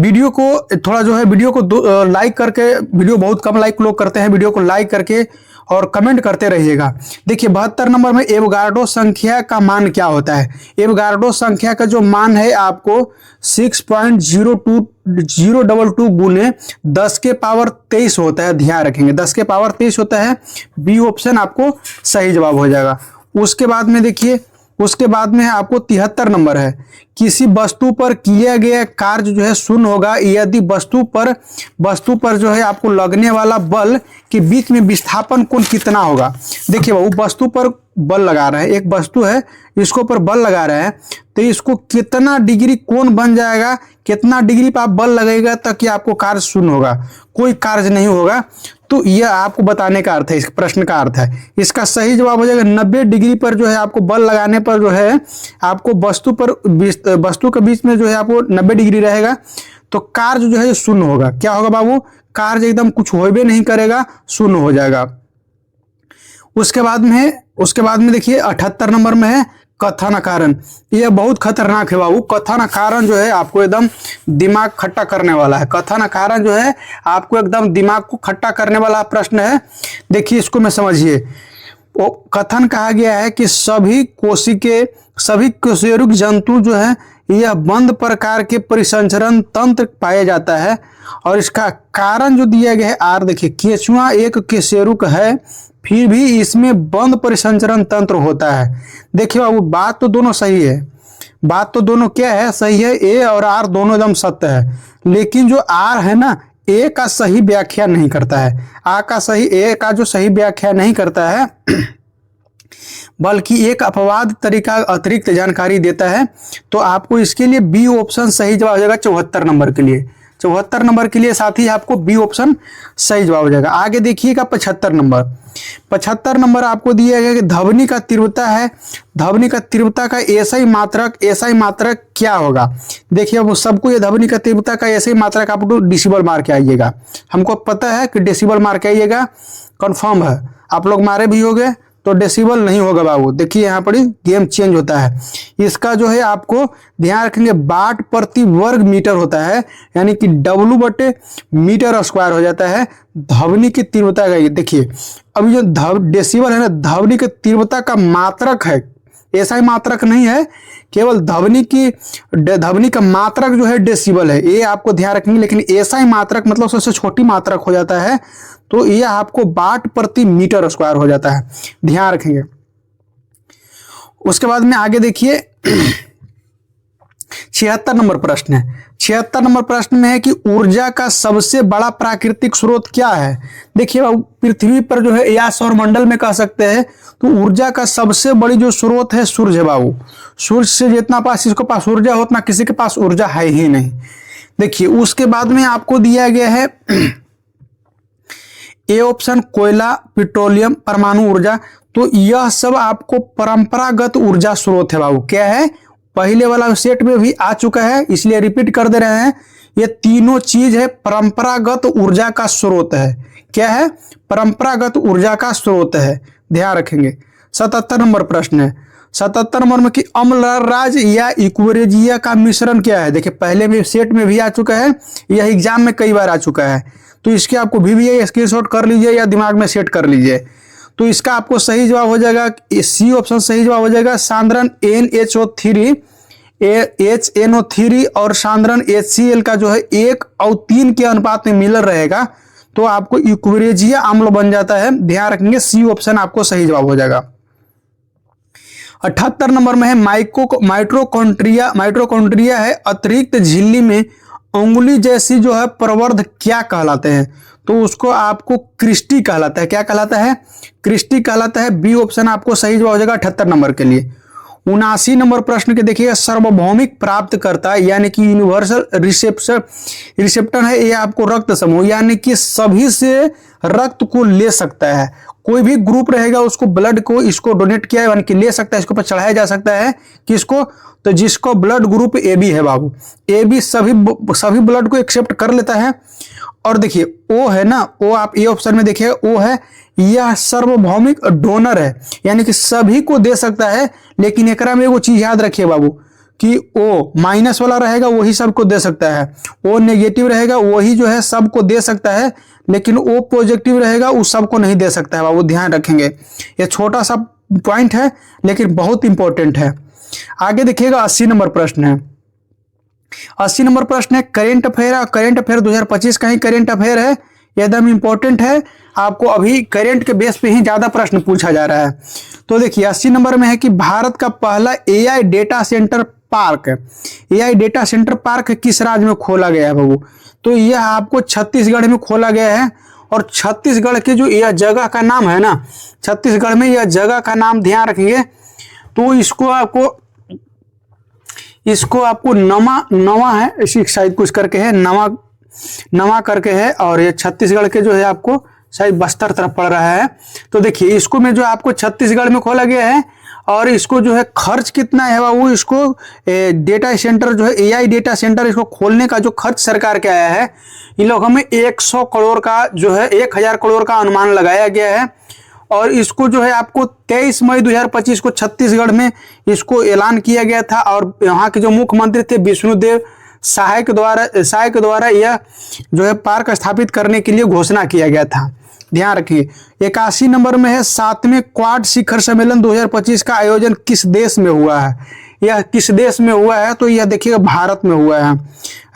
वीडियो को थोड़ा जो है वीडियो को लाइक करके, वीडियो बहुत कम लाइक लोग करते हैं, वीडियो को लाइक करके और कमेंट करते रहिएगा। देखिए 72 नंबर में एवोगाड्रो संख्या का मान क्या होता है? एवोगाड्रो संख्या का जो मान है आपको 6.022 गुने 10 के पावर 23 होता है। ध्यान रखेंगे 10 के पावर 23 होता है। बी ऑप्शन आपको सही जवाब हो जाएगा। उसके बाद में देखिए उसके बाद में आपको 73 नंबर है, किसी वस्तु पर किया गया कार्य जो है शून्य होगा यदि वस्तु पर जो है आपको लगने वाला बल के बीच में विस्थापन कोण कितना होगा। देखिए वो वस्तु पर बल लगा रहा है, एक वस्तु है इसको पर बल लगा रहा है तो इसको कितना डिग्री कोण बन जाएगा, कितना डिग्री पर आप बल लगेगा तक आपको कार्य शून्य होगा, कोई कार्य नहीं होगा। तो यह आपको बताने का अर्थ है, इस प्रश्न का अर्थ है। इसका सही जवाब हो जाएगा 90 डिग्री पर जो है आपको बल लगाने पर जो है आपको वस्तु के बीच में जो है आपको 90 डिग्री रहेगा तो कार्य जो है शून्य होगा। क्या होगा बाबू? कार्य एकदम कुछ हो भी नहीं करेगा, शून्य हो जाएगा। उसके बाद में देखिए 78 नंबर में है कथन कारण। यह बहुत खतरनाक है बाबू। कथन कारण जो है आपको एकदम दिमाग खट्टा करने वाला है। कथन कारण जो है आपको एकदम दिमाग को खट्टा करने वाला प्रश्न है। देखिए इसको में समझिए। वो कथन कहा गया है कि सभी कोशिकारुक जंतु जो है यह बंद प्रकार के परिसंचरण तंत्र पाया जाता है और इसका कारण जो दिया गया है आर। देखिए केंचुआ एक केशेरुक है फिर भी इसमें बंद परिसंचरण तंत्र होता है। देखिए बाबू बात तो दोनों सही है, बात तो दोनों क्या है सही है, ए और आर दोनों एकदम सत्य है। लेकिन जो आर है ना ए का सही व्याख्या नहीं करता है, ए का जो सही व्याख्या नहीं करता है बल्कि एक अपवाद तरीका अतिरिक्त जानकारी देता है। तो आपको इसके लिए बी ऑप्शन सही जवाब हो जाएगा 74 नंबर के लिए। 74 नंबर के लिए साथ ही आपको बी ऑप्शन सही जवाब हो जाएगा। आगे देखिएगा 75 नंबर आपको दिया गया कि ध्वनि का तीव्रता है। ध्वनि का तीव्रता का एसआई मात्रक क्या होगा? देखिए अब सबको ये ध्वनि का तीव्रता का एसआई मात्रक आपको डेसिबल मार के आइएगा। हमको पता है कि डेसिबल मार के आइएगा, कंफर्म है। आप लोग मारे भी होंगे तो डेसिबल नहीं होगा बाबू। देखिए यहाँ पर गेम चेंज होता है। इसका जो है आपको ध्यान रखेंगे वाट प्रति वर्ग मीटर होता है, यानी कि W बटे मीटर स्क्वायर हो जाता है ध्वनि की तीव्रता का। देखिए अभी जो डेसिबल है ना, ध्वनि की तीव्रता का मात्रक है, ऐसा ही मात्रक नहीं है, केवल ध्वनि का मात्रक जो है डेसिबल है, ये आपको ध्यान रखेंगे। लेकिन ऐसा ही मात्रक मतलब सबसे छोटी मात्रक हो जाता है, तो ये आपको वाट प्रति मीटर स्क्वायर हो जाता है, ध्यान रखेंगे। उसके बाद में आगे देखिए 76 नंबर प्रश्न है। 76 नंबर प्रश्न में है कि ऊर्जा का सबसे बड़ा प्राकृतिक स्रोत क्या है। देखिए पृथ्वी पर जो है या सौरमंडल में कह सकते हैं, तो ऊर्जा का सबसे बड़ी जो स्रोत है सूर्य है बाबू। सूर्य से जितना पास इसके पास ऊर्जा हो, उतना किसी के पास ऊर्जा है ही नहीं। देखिए उसके बाद में आपको दिया गया है ए ऑप्शन कोयला, पेट्रोलियम, परमाणु ऊर्जा। तो यह सब आपको परंपरागत ऊर्जा स्रोत है बाबू। क्या है, पहले वाला सेट में भी आ चुका है, इसलिए रिपीट कर दे रहे हैं। ये तीनों चीज है परंपरागत ऊर्जा का स्रोत है। क्या है, परंपरागत ऊर्जा का स्रोत है, ध्यान रखेंगे। 77 नंबर प्रश्न है। 77 नंबर में कि अम्लराज या इक्वेरिजिया का मिश्रण क्या है। देखिए पहले भी सेट में भी आ चुका है, यह एग्जाम में कई बार आ चुका है, तो इसके आपको भी स्क्रीनशॉट कर लीजिए या दिमाग में सेट कर लीजिए। तो इसका आपको सही जवाब हो जाएगा सी ऑप्शन सही जवाब हो जाएगा। सांद्रण NHO3 HNO3 और सांद्रण HCl का जो है 1 और 3 के अनुपात में मिलर रहेगा, तो आपको इक्वेरिजिया अम्ल बन जाता है, ध्यान रखेंगे। सी ऑप्शन आपको सही जवाब हो जाएगा। 78 नंबर में है माइटोकॉन्ड्रिया है अतिरिक्त झिल्ली में उंगली जैसी जो है प्रवर्ध क्या कहलाते हैं। तो उसको आपको क्रिस्टी कहलाता है। क्या कहलाता है, क्रिस्टी कहलाता है। बी ऑप्शन आपको सही जवाब हो जाएगा 78 नंबर के लिए। 79 नंबर प्रश्न के देखिएगा सार्वभौमिक प्राप्तकर्ता यानी कि यूनिवर्सल रिसेप्टर है, ये आपको रक्त समूह यानी कि सभी से रक्त को ले सकता है। कोई भी ग्रुप रहेगा उसको ब्लड को इसको डोनेट किया यानी कि ले सकता है, इसके ऊपर चढ़ाया जा सकता है। किसको, तो जिसको ब्लड ग्रुप AB है बाबू। AB सभी ब्लड को एक्सेप्ट कर लेता है। और देखिए O है ना, O आप ए ऑप्शन में देखिए O है, यह सार्वभौमिक डोनर है, यानी कि सभी को दे सकता है। लेकिन एकरा में वो चीज याद रखिए बाबू कि O माइनस वाला रहेगा वही सबको दे सकता है, O नेगेटिव रहेगा वही जो है सबको दे सकता है, लेकिन O पॉजिटिव रहेगा वो सबको नहीं दे सकता है बाबू, ध्यान रखेंगे। ये छोटा सा पॉइंट है लेकिन बहुत इंपॉर्टेंट है। आगे देखिएगा 80 नंबर प्रश्न है। 80 नंबर प्रश्न है करेंट अफेयर। करेंट अफेयर 2025 का ही करेंट अफेयर है, एकदम इंपॉर्टेंट है। आपको अभी करेंट के बेस पे ही ज्यादा प्रश्न पूछा जा रहा है। तो देखिए 80 नंबर में है कि भारत का पहला AI data centre park, AI data centre park किस राज्य में खोला गया है बाबू। तो यह आपको छत्तीसगढ़ में खोला गया है। और छत्तीसगढ़ के जो यह जगह का नाम है ना, छत्तीसगढ़ में यह जगह का नाम ध्यान रखिए। तो इसको आपको नवा है, इसी शायद कुछ करके है, नवा करके है। और ये छत्तीसगढ़ के जो है आपको शायद बस्तर तरफ पड़ रहा है। तो देखिए इसको में जो आपको छत्तीसगढ़ में खोला गया है। और इसको जो है खर्च कितना है बाबू, इसको डेटा सेंटर जो है AI डेटा सेंटर इसको खोलने का जो खर्च सरकार के आया है, इन लोगों में 100 करोड़ का जो है 1000 करोड़ का अनुमान लगाया गया है। और इसको जो है आपको 23 मई 2025 को छत्तीसगढ़ में इसको ऐलान किया गया था। और यहाँ के जो मुख्यमंत्री थे विष्णुदेव साय के द्वारा यह जो है पार्क स्थापित करने के लिए घोषणा किया गया था, ध्यान रखिए। 81 नंबर में है 7वें क्वाड शिखर सम्मेलन 2025 का आयोजन किस देश में हुआ है। यह किस देश में हुआ है, तो यह देखिएगा भारत में हुआ है।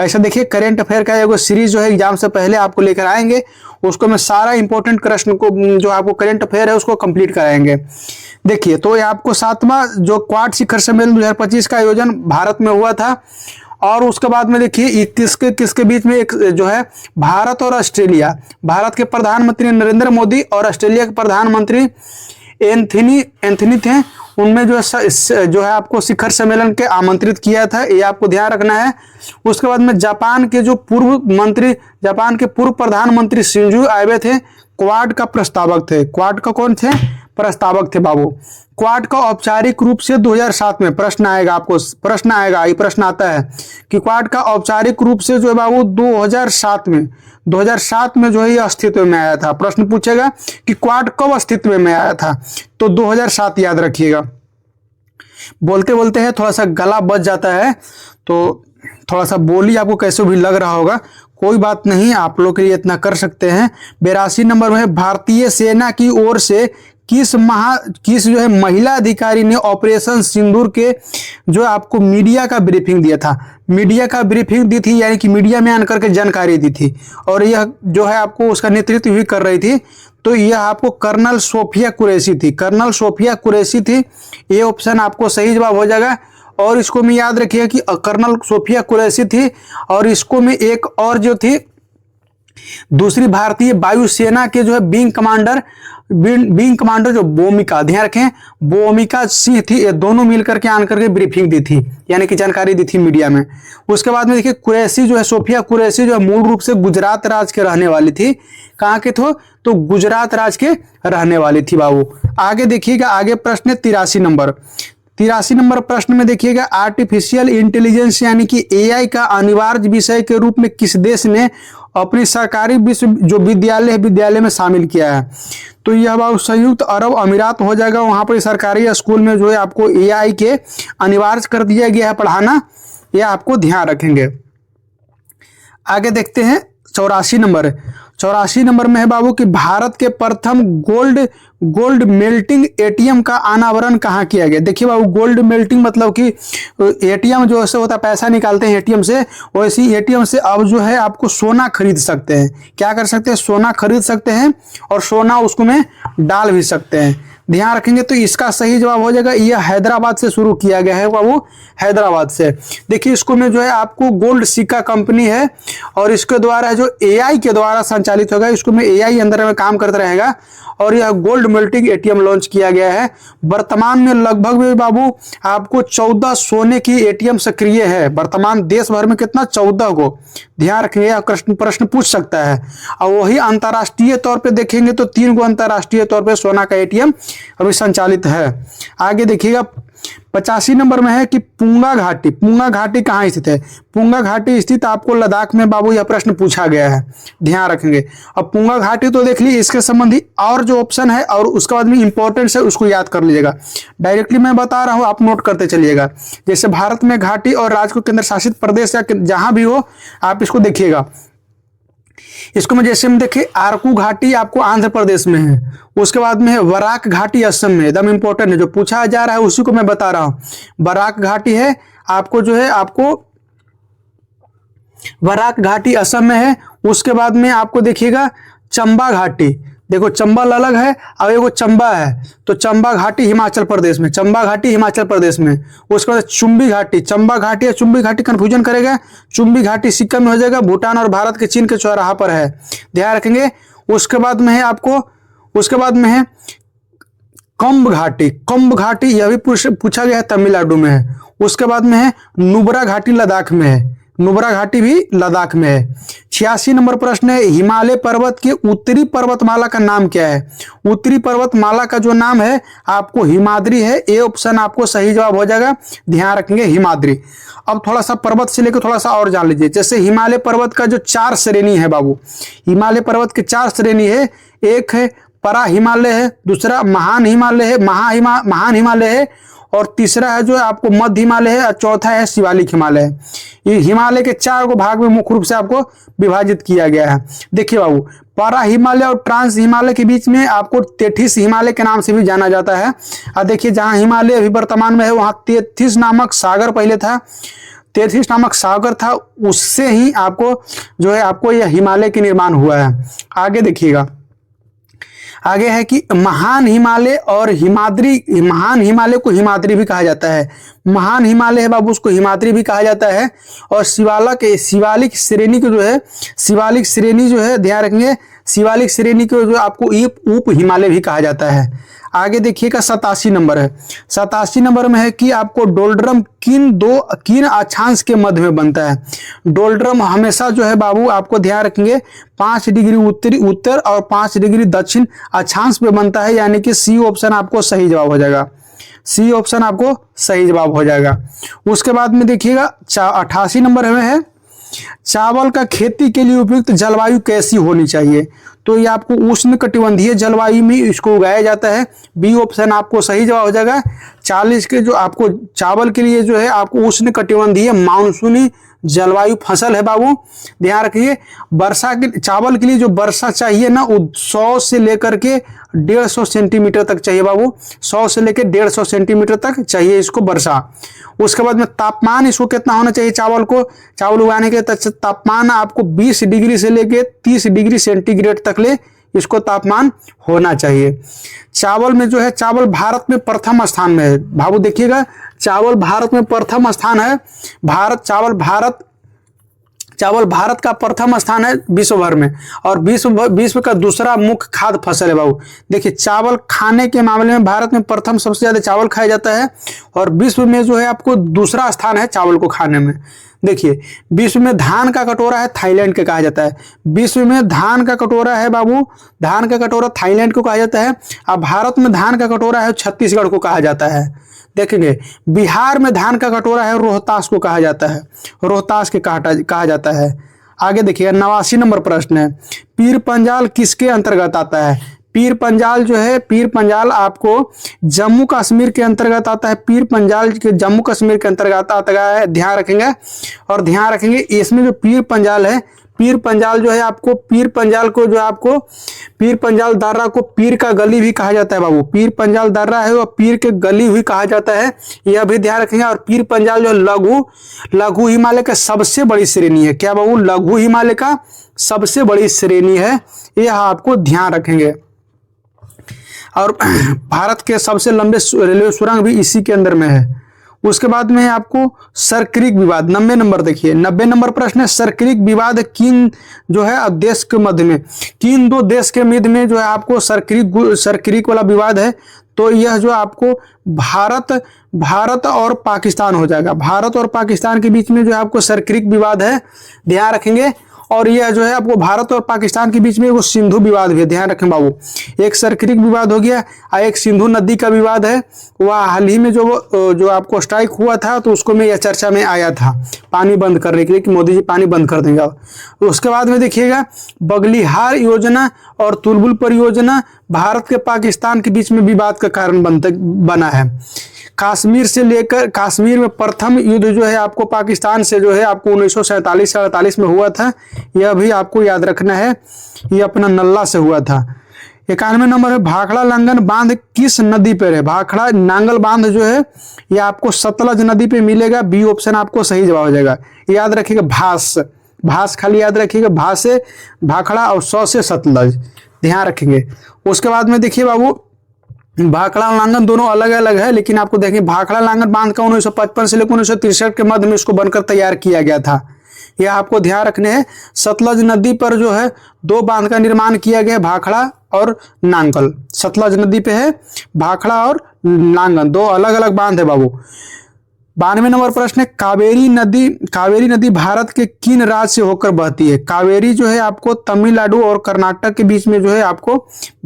ऐसा देखिए करेंट अफेयर का एक सीरीज जो है एग्जाम से पहले आपको लेकर आएंगे, उसको मैं सारा इंपॉर्टेंट प्रश्न को जो आपको करेंट अफेयर है उसको कंप्लीट कराएंगे। देखिए तो ये आपको 7वां जो क्वाड शिखर सम्मेलन 2025 का आयोजन भारत में हुआ था। और उसके बाद में देखिए किसके बीच में एक जो है भारत और ऑस्ट्रेलिया, भारत के प्रधानमंत्री नरेंद्र मोदी और ऑस्ट्रेलिया के प्रधानमंत्री एंथनी थे, उनमें जो है आपको शिखर सम्मेलन के आमंत्रित किया था, ये आपको ध्यान रखना है। उसके बाद में जापान के पूर्व प्रधानमंत्री शिंजो आबे थे, क्वाड का प्रस्तावक थे। क्वाड का कौन थे, प्रस्तावक थे बाबू। क्वाड का औपचारिक रूप से 2007 में प्रश्न आएगा, आपको प्रश्न आएगा, ये प्रश्न आता है कि क्वाड का औपचारिक रूप से जो है बाबू 2007 में जो है ये अस्तित्व में आया था। प्रश्न पूछेगा कि क्वाड कब अस्तित्व में आया था, तो 2007 याद रखिएगा। बोलते बोलते है थोड़ा सा गला बच जाता है, तो थोड़ा सा बोली आपको कैसे भी लग रहा होगा, कोई बात नहीं, आप लोग के लिए इतना कर सकते हैं। 82 नंबर में भारतीय सेना की ओर से किस जो है महिला अधिकारी ने ऑपरेशन सिंदूर के जो आपको मीडिया का ब्रीफिंग दिया था, मीडिया का ब्रीफिंग दी थी, यानी कि मीडिया में आकर के जानकारी दी थी, और यह जो है आपको उसका नेतृत्व भी कर रही थी, तो यह आपको कर्नल सोफिया कुरैशी थी, कर्नल सोफिया कुरैशी थी। ये ऑप्शन आपको सही जवाब हो जाएगा। और इसको में याद रखिए कि कर्नल सोफिया कुरैशी थी, और इसको में एक और जो थी दूसरी भारतीय वायुसेना के जो है विंग कमांडर जो बोमिका, ध्यान रखें, बोमिका सिंह थी। ये दोनों मिलकर के आकर के ब्रीफिंग दी थी, यानी कि जानकारी दी थी मीडिया में। उसके बाद में देखिए कुरैशी जो है, सोफिया कुरैशी जो है मूल रूप से गुजरात राज्य के रहने वाली थी। कहाँ के थे, तो गुजरात राज्य के रहने वाली थी बाबू। आगे देखिएगा, आगे प्रश्न है 83 नंबर प्रश्न में देखिएगा, आर्टिफिशियल इंटेलिजेंस यानी कि एआई का अनिवार्य विषय के रूप में किस देश ने अपनी सरकारी जो विद्यालय में शामिल किया है, तो यह बाबू संयुक्त अरब अमीरात हो जाएगा। वहां पर सरकारी स्कूल में जो है आपको एआई के अनिवार्य कर दिया गया है पढ़ाना, यह आपको ध्यान रखेंगे। आगे देखते हैं 84 नंबर में है बाबू कि भारत के प्रथम गोल्ड मेल्टिंग एटीएम का अनावरण कहाँ किया गया। देखिए बाबू, गोल्ड मेल्टिंग मतलब कि एटीएम जो ऐसे होता है, पैसा निकालते हैं एटीएम से, वैसे एटीएम से अब जो है आपको सोना खरीद सकते हैं। क्या कर सकते हैं, सोना खरीद सकते हैं, और सोना उसको में डाल भी सकते हैं। ध्यान रखेंगे, तो इसका सही जवाब हो जाएगा, यह हैदराबाद से शुरू किया गया है बाबू, हैदराबाद से। देखिए इसको में जो है आपको गोल्ड सिक्का कंपनी है, और इसके द्वारा जो एआई के द्वारा संचालित होगा, इसको में एआई अंदर में काम करता रहेगा, और यह गोल्ड मेल्टिंग एटीएम लॉन्च किया गया है। वर्तमान में लगभग में बाबू आपको 14 सोने की एटीएम सक्रिय है। वर्तमान देश भर में कितना, 14 को। ध्यान रखिए, प्रश्न पूछ सकता है। और वही अंतर्राष्ट्रीय तौर पे देखेंगे तो 3 गो अंतर्राष्ट्रीय तौर पे सोना का एटीएम अभी संचालित है। आगे देखिएगा 85 नंबर में है कि पुंगा घाटी कहाँ स्थित है। पुंगा घाटी स्थित आपको लद्दाख में बाबू, यह प्रश्न पूछा गया है, ध्यान रखेंगे। अब पुंगा घाटी तो देख लीजिए, इसके संबंधी और जो ऑप्शन है और उसके बाद में इंपॉर्टेंस है उसको याद कर लीजिएगा। डायरेक्टली मैं बता रहा हूँ, आप नोट करते चलिएगा। जैसे भारत में घाटी और राज्य को केंद्र शासित प्रदेश या जहां भी हो, आप इसको देखिएगा। इसको में जैसे हम देखें, आरकू घाटी आपको आंध्र प्रदेश में है, उसके बाद में है वराक घाटी असम में, एकदम इंपॉर्टेंट है, जो पूछा जा रहा है उसी को मैं बता रहा हूं। वराक घाटी है आपको जो है आपको वराक घाटी असम में है। उसके बाद में आपको देखिएगा चंबा घाटी, देखो चंबल अलग है और एगो चंबा है, तो चंबा घाटी हिमाचल प्रदेश में, चंबा घाटी हिमाचल प्रदेश में। उसके बाद चुम्बी घाटी, चंबा घाटी या चुम्बी घाटी कंफ्यूजन करेगा, चुम्बी घाटी सिक्किम में हो जाएगा, भूटान और भारत के चीन के चौराहा पर है, ध्यान रखेंगे। उसके बाद में है आपको, उसके बाद में है कंब घाटी, यह भी पूछा गया है, तमिलनाडु में है। उसके बाद में है नुब्रा घाटी, लद्दाख में है, नुब्रा घाटी भी लद्दाख में है। 86 नंबर प्रश्न है, हिमालय पर्वत के उत्तरी पर्वतमाला का नाम क्या है। उत्तरी पर्वतमाला का जो नाम है आपको हिमाद्री है, ये ऑप्शन आपको सही जवाब हो जाएगा, ध्यान रखेंगे हिमाद्री। अब थोड़ा सा पर्वत से लेकर थोड़ा सा और जान लीजिए। जैसे हिमालय पर्वत का जो 4 श्रेणी है बाबू, हिमालय पर्वत के 4 श्रेणी है। एक है परा हिमालय है, दूसरा महान हिमालय है, महान हिमालय है, और तीसरा है जो आपको मध्य हिमालय है, और चौथा है शिवालिक हिमालय है। ये हिमालय के 4 भाग में मुख्य रूप से आपको विभाजित किया गया है। देखिए बाबू, परा हिमालय और ट्रांस हिमालय के बीच में आपको तेथिस हिमालय के नाम से भी जाना जाता है। और देखिए जहां हिमालय अभी वर्तमान में है, वहां तेथिस नामक सागर पहले था, तेथिस नामक सागर था, उससे ही आपको जो है आपको यह हिमालय के निर्माण हुआ है। आगे देखिएगा, आगे है कि महान हिमालय और हिमाद्री, महान हिमालय को हिमाद्री भी कहा जाता है, महान हिमालय है बाबू उसको हिमाद्री भी कहा जाता है। और शिवालिक श्रेणी को जो है, शिवालिक श्रेणी जो है, ध्यान रखेंगे, शिवालिक श्रेणी को जो आपको उप हिमालय भी कहा जाता है। आगे देखिएगा 87 नंबर है, 87 नंबर में है कि आपको डोलड्रम किन अक्षांश के मध्य में बनता है। डोलड्रम हमेशा जो है बाबू आपको ध्यान रखेंगे 5 डिग्री उत्तर और 5 डिग्री दक्षिण अक्षांश पे बनता है, यानी कि सी ऑप्शन आपको सही जवाब हो जाएगा। सी ऑप्शन आपको सही जवाब हो जाएगा। उसके बाद में देखिएगा 88 नंबर में है, चावल का खेती के लिए उपयुक्त जलवायु कैसी होनी चाहिए। तो ये आपको उष्ण कटिबंधीय जलवायु में इसको उगाया जाता है। बी ऑप्शन आपको सही जवाब हो जाएगा। 40 के जो आपको चावल के लिए जो है आपको उष्ण कटिबंधीय मानसूनी जलवायु फसल है बाबू, ध्यान रखिए। वर्षा के चावल के लिए जो वर्षा चाहिए ना वो 100 से लेकर के 150 सेंटीमीटर तक चाहिए बाबू, 100 से लेकर 150 सेंटीमीटर तक चाहिए इसको वर्षा। उसके बाद में तापमान इसको कितना होना चाहिए चावल को, चावल उगाने के तापमान आपको 20 डिग्री से लेकर 30 डिग्री सेंटीग्रेड तक ले इसको तापमान होना चाहिए। चावल में जो है चावल भारत में प्रथम स्थान में है बाबू, देखिएगा चावल भारत में प्रथम स्थान है। चावल भारत का प्रथम स्थान है विश्व भर में, और विश्व का दूसरा मुख्य खाद्य फसल है बाबू। देखिए चावल खाने के मामले में भारत में प्रथम सबसे ज्यादा चावल खाया जाता है, और विश्व में जो है आपको दूसरा स्थान है चावल को खाने में। देखिए विश्व में धान का कटोरा है थाईलैंड के कहा जाता है, विश्व में धान का कटोरा है बाबू, धान का कटोरा थाईलैंड को कहा जाता है। अब भारत में धान का कटोरा है छत्तीसगढ़ को कहा जाता है। देखेंगे बिहार में धान का कटोरा है रोहतास को कहा जाता है, रोहतास के कहा जाता है। आगे देखिए 89 नंबर प्रश्न है, पीर पंजाल किसके अंतर्गत आता है। पीर पंजाल जो है, पीर पंजाल आपको जम्मू कश्मीर के अंतर्गत आता है, पीर पंजाल के जम्मू कश्मीर के अंतर्गत आता है, ध्यान रखेंगे। और ध्यान रखेंगे इसमें जो पीर पंजाल है, पीर पंजाल जो है आपको पीर पंजाल को जो आपको पीर पंजाल दर्रा को पीर का गली भी कहा जाता है बाबू, पीर पंजाल दर्रा है वह पीर के गली भी कहा जाता है, यह भी ध्यान रखेंगे। और पीर पंजाल जो लघु हिमालय का सबसे बड़ी श्रेणी है, क्या बाबू, लघु हिमालय का सबसे बड़ी श्रेणी है, यह आपको ध्यान रखेंगे। और भारत के सबसे लंबे रेलवे सुरंग भी इसी के अंदर में है। उसके बाद में आपको सरक्रिक विवाद 90 नंबर, देखिए 90 नंबर प्रश्न है, सरक्रिक विवाद किन जो है देश के मध्य में, किन दो देश के मध्य में जो है आपको सरक्रिक वाला विवाद है। तो यह जो आपको भारत और पाकिस्तान हो जाएगा, भारत और पाकिस्तान के बीच में जो है आपको सरक्रिक विवाद है, ध्यान रखेंगे। और यह जो है आपको भारत और पाकिस्तान के बीच में वो सिंधु विवाद भी है, ध्यान रखें बाबू। एक सरक्रिक विवाद हो गया और एक सिंधु नदी का विवाद है, वह हाल ही में जो आपको स्ट्राइक हुआ था तो उसको में यह चर्चा में आया था पानी बंद करने के लिए कि मोदी जी पानी बंद कर देंगे। उसके बाद में देखिएगा बगलिहार योजना और तुलबुल परियोजना भारत के पाकिस्तान के बीच में विवाद का कारण बना है। कश्मीर में प्रथम युद्ध जो है आपको पाकिस्तान से जो है आपको 1947-48 में हुआ था, यह भी आपको याद रखना है, यह अपना नल्ला से हुआ था। 91 नंबर है, भाखड़ा लांगल बांध किस नदी पर है। भाखड़ा नांगल बांध जो है यह आपको सतलज नदी पे मिलेगा, बी ऑप्शन आपको सही जवाब हो जाएगा। याद रखिएगा भास खाली याद रखिएगा, भास से भाखड़ा और 100 से सतलज, ध्यान रखेंगे। उसके बाद में देखिए बाबू भाखड़ा लांगल दोनों अलग अलग है, लेकिन आपको देखिए भाखड़ा लांगल बांध का 1955 से लेकर 1963 के मध्य में इसको बनकर तैयार किया गया था, यह आपको ध्यान रखने हैं। सतलज नदी पर जो है 2 बांध का निर्माण किया गया, भाखड़ा और नांगल। सतलज नदी पे है भाखड़ा और नांगल, 2 अलग अलग बांध है बाबू। 92 नंबर प्रश्न है, कावेरी नदी भारत के किन राज्य से होकर बहती है। कावेरी जो है आपको तमिलनाडु और कर्नाटक के बीच में जो है आपको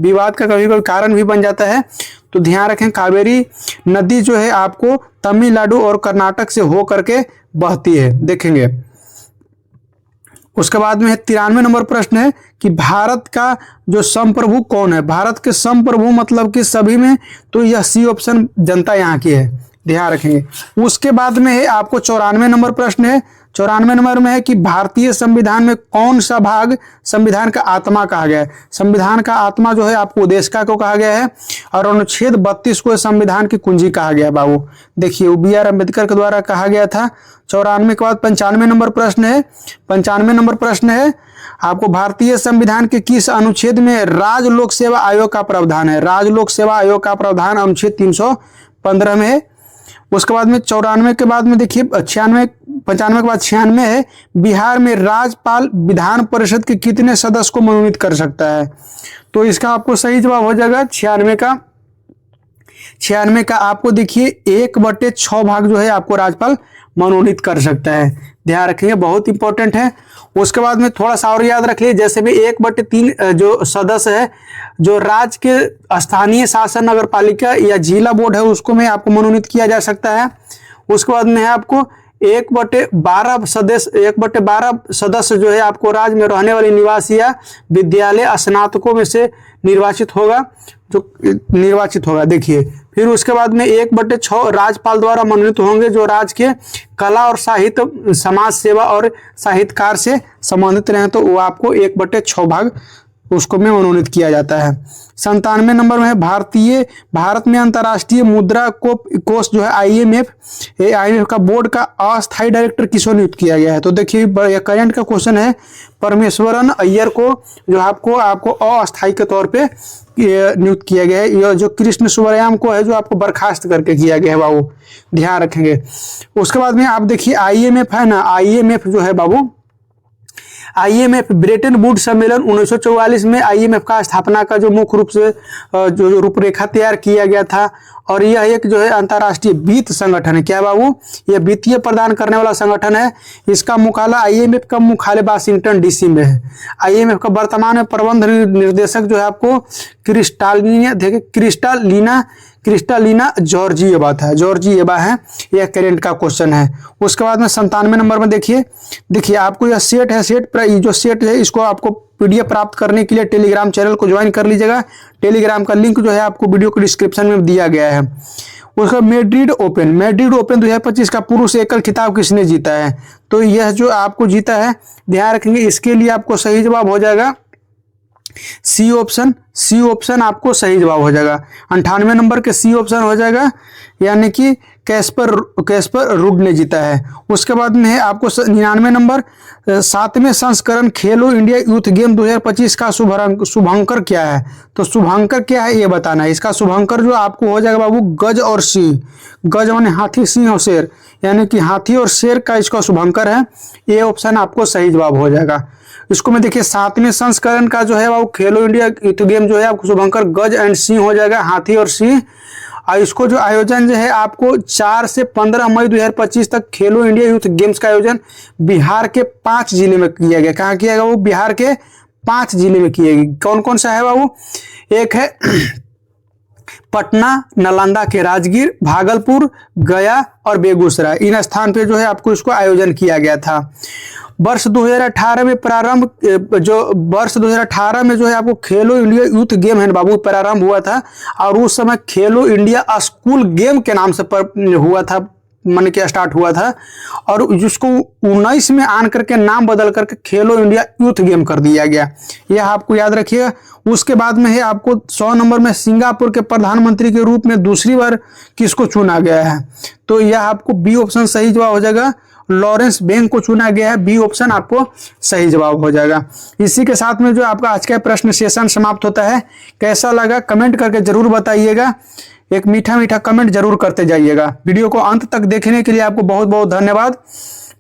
विवाद का कभी कभी कारण भी बन जाता है, तो ध्यान रखें कावेरी नदी जो है आपको तमिलनाडु और कर्नाटक से होकर के बहती है, देखेंगे। उसके बाद में 93 नंबर प्रश्न है कि भारत का जो संप्रभु कौन है। भारत के संप्रभु मतलब कि सभी में, तो यह सी ऑप्शन जनता यहाँ की है, ध्यान रखेंगे। उसके बाद में है आपको 94 नंबर प्रश्न है, 94 नंबर में है कि भारतीय संविधान में कौन सा भाग संविधान का आत्मा कहा गया है। संविधान का आत्मा जो है आपको उद्देशिका को कहा गया है, और अनुच्छेद 32 को संविधान की कुंजी कहा गया है बाबू। देखिए BR अम्बेडकर के द्वारा कहा गया था। 94 के बाद 95 नंबर प्रश्न है, 95 नंबर प्रश्न है आपको भारतीय संविधान के किस अनुच्छेद में राज्य लोक सेवा आयोग का प्रावधान है। राज्य लोक सेवा आयोग का प्रावधान अनुच्छेद 315 में है। उसके बाद में 94 के बाद में देखिए 95 के बाद 96 है, बिहार में राज्यपाल विधान परिषद के कितने सदस्य को मनोनीत कर सकता है। तो इसका आपको सही जवाब हो जाएगा 96 का 96 का आपको देखिए 1/6 भाग जो है आपको राज्यपाल मनोनीत कर सकता है। ध्यान रखेंगे, बहुत इंपॉर्टेंट है। उसके बाद में थोड़ा सा और याद रख लीजिए, जैसे भी 1/3 जो सदस्य है जो राज्य के स्थानीय शासन नगर पालिका या जिला बोर्ड है उसको में आपको मनोनीत किया जा सकता है। उसके बाद में है आपको 1/12 सदस्य जो है आपको राज्य में रहने वाले निवासी या विद्यालय स्नातकों में से निर्वाचित होगा। देखिए, फिर उसके बाद में 1/6 राज्यपाल द्वारा मनोनीत होंगे जो राज्य के कला और साहित्य, समाज सेवा और साहित्यकार से संबंधित रहे, तो वो आपको 1/6 भाग उसको में मनोनीत किया जाता है। 97 नंबर में है भारत में अंतर्राष्ट्रीय मुद्रा कोष जो है IMF का बोर्ड का अस्थायी डायरेक्टर किसको नियुक्त किया गया है। तो देखिए, करंट का क्वेश्चन है, परमेश्वरन अय्यर को जो आपको अस्थायी के तौर पे नियुक्त किया गया है। यह जो कृष्ण सुब्रयाम को है जो आपको बर्खास्त करके किया गया है बाबू, ध्यान रखेंगे। उसके बाद में आप देखिए IMF है ना, IMF जो है बाबू, IMF ब्रेटन वुड्स सम्मेलन 1944 में IMF का स्थापना का जो मुख्य रूप से जो रूपरेखा तैयार किया गया था, और यह एक जो है अंतर्राष्ट्रीय वित्त संगठन है। क्या बाबू, यह वित्तीय प्रदान करने वाला संगठन है। इसका मुख्यालय IMF का मुख्यालय वाशिंगटन DC में है। IMF का वर्तमान में प्रबंध निर्देशक जो है आपको क्रिस्टालिना जॉर्जिएवा है। यह करेंट का क्वेश्चन है। उसके बाद में 97 नंबर में देखिए आपको यह सेट है, जो सेट है इसको आपको PDF प्राप्त करने के लिए टेलीग्राम चैनल को ज्वाइन कर लीजिएगा। टेलीग्राम का लिंक जो है आपको वीडियो के डिस्क्रिप्शन में दिया गया है। उसका मैड्रिड ओपन 2025 का पुरुष एकल खिताब किसने जीता है। तो यह जो आपको जीता है, ध्यान रखेंगे, इसके लिए आपको सही जवाब हो जाएगा सी ऑप्शन आपको सही जवाब हो जाएगा। 98 नंबर के सी ऑप्शन हो जाएगा, यानी कि कैस्पर रुड ने जीता है। उसके बाद में है आपको 99 नंबर 7वें संस्करण खेलो इंडिया यूथ गेम 2025 का शुभंकर क्या है। तो शुभंकर क्या है ये बताना है। इसका शुभंकर जो आपको हो जाएगा बाबू गज और सिंह। गज माने हाथी, सिंह और शेर, यानी कि हाथी और शेर का इसका शुभंकर है। ये ऑप्शन आपको सही जवाब हो जाएगा। इसको में देखिए 7वें संस्करण का जो है वो खेलो इंडिया यूथ गेम जो है आपको शुभंकर गज एंड सिंह हो जाएगा, हाथी और सिंह। और इसको जो आयोजन जो है आपको 4 से 15 मई 2025 तक खेलो इंडिया यूथ गेम्स का आयोजन बिहार के 5 जिले में किया गया। कहाँ किया गया वो? बिहार के 5 जिले में किया गया। कौन कौन सा है बाबू? एक है पटना, नालंदा के राजगीर, भागलपुर, गया और बेगूसराय। इन स्थान पे जो है आपको इसको आयोजन किया गया था। वर्ष 2018 में जो है आपको खेलो इंडिया यूथ गेम है बाबू प्रारंभ हुआ था, और उस समय खेलो इंडिया स्कूल गेम के नाम से हुआ था, मन के स्टार्ट हुआ था, और जिसको 19 में आन करके नाम बदल करके खेलो इंडिया यूथ गेम कर दिया गया। यह आपको याद रखिएगा। उसके बाद में है आपको 100 नंबर में सिंगापुर के प्रधानमंत्री के रूप में दूसरी बार किसको चुना गया है। तो यह आपको बी ऑप्शन सही जवाब हो जाएगा। लॉरेंस बेंग को चुना गया है, बी ऑप्शन आपको सही जवाब हो जाएगा। इसी के साथ में जो आपका आज का प्रश्न सेशन समाप्त होता है। कैसा लगा कमेंट करके जरूर बताइएगा। एक मीठा कमेंट जरूर करते जाइएगा। वीडियो को अंत तक देखने के लिए आपको बहुत बहुत धन्यवाद।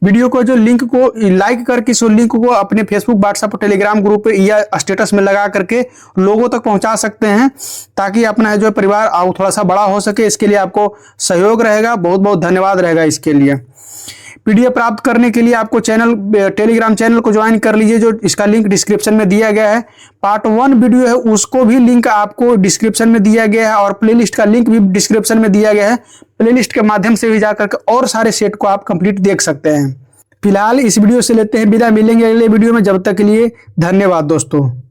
वीडियो को जो लिंक को लाइक करके इस लिंक को अपने फेसबुक, व्हाट्सएप और टेलीग्राम ग्रुप पे या स्टेटस में लगा करके लोगों तक पहुंचा सकते हैं, ताकि अपना जो परिवार थोड़ा सा बड़ा हो सके। इसके लिए आपको सहयोग रहेगा। बहुत बहुत धन्यवाद रहेगा इसके लिए। PDF प्राप्त करने के लिए आपको टेलीग्राम चैनल को ज्वाइन कर लीजिए, जो इसका लिंक डिस्क्रिप्शन में दिया गया है। पार्ट 1 वीडियो है उसको भी लिंक आपको डिस्क्रिप्शन में दिया गया है, और प्लेलिस्ट का लिंक भी डिस्क्रिप्शन में दिया गया है। प्लेलिस्ट के माध्यम से भी जाकर के और सारे सेट को आप कंप्लीट देख सकते हैं। फिलहाल इस वीडियो से लेते हैं विदा, मिलेंगे अगले वीडियो में। जब तक के लिए धन्यवाद दोस्तों।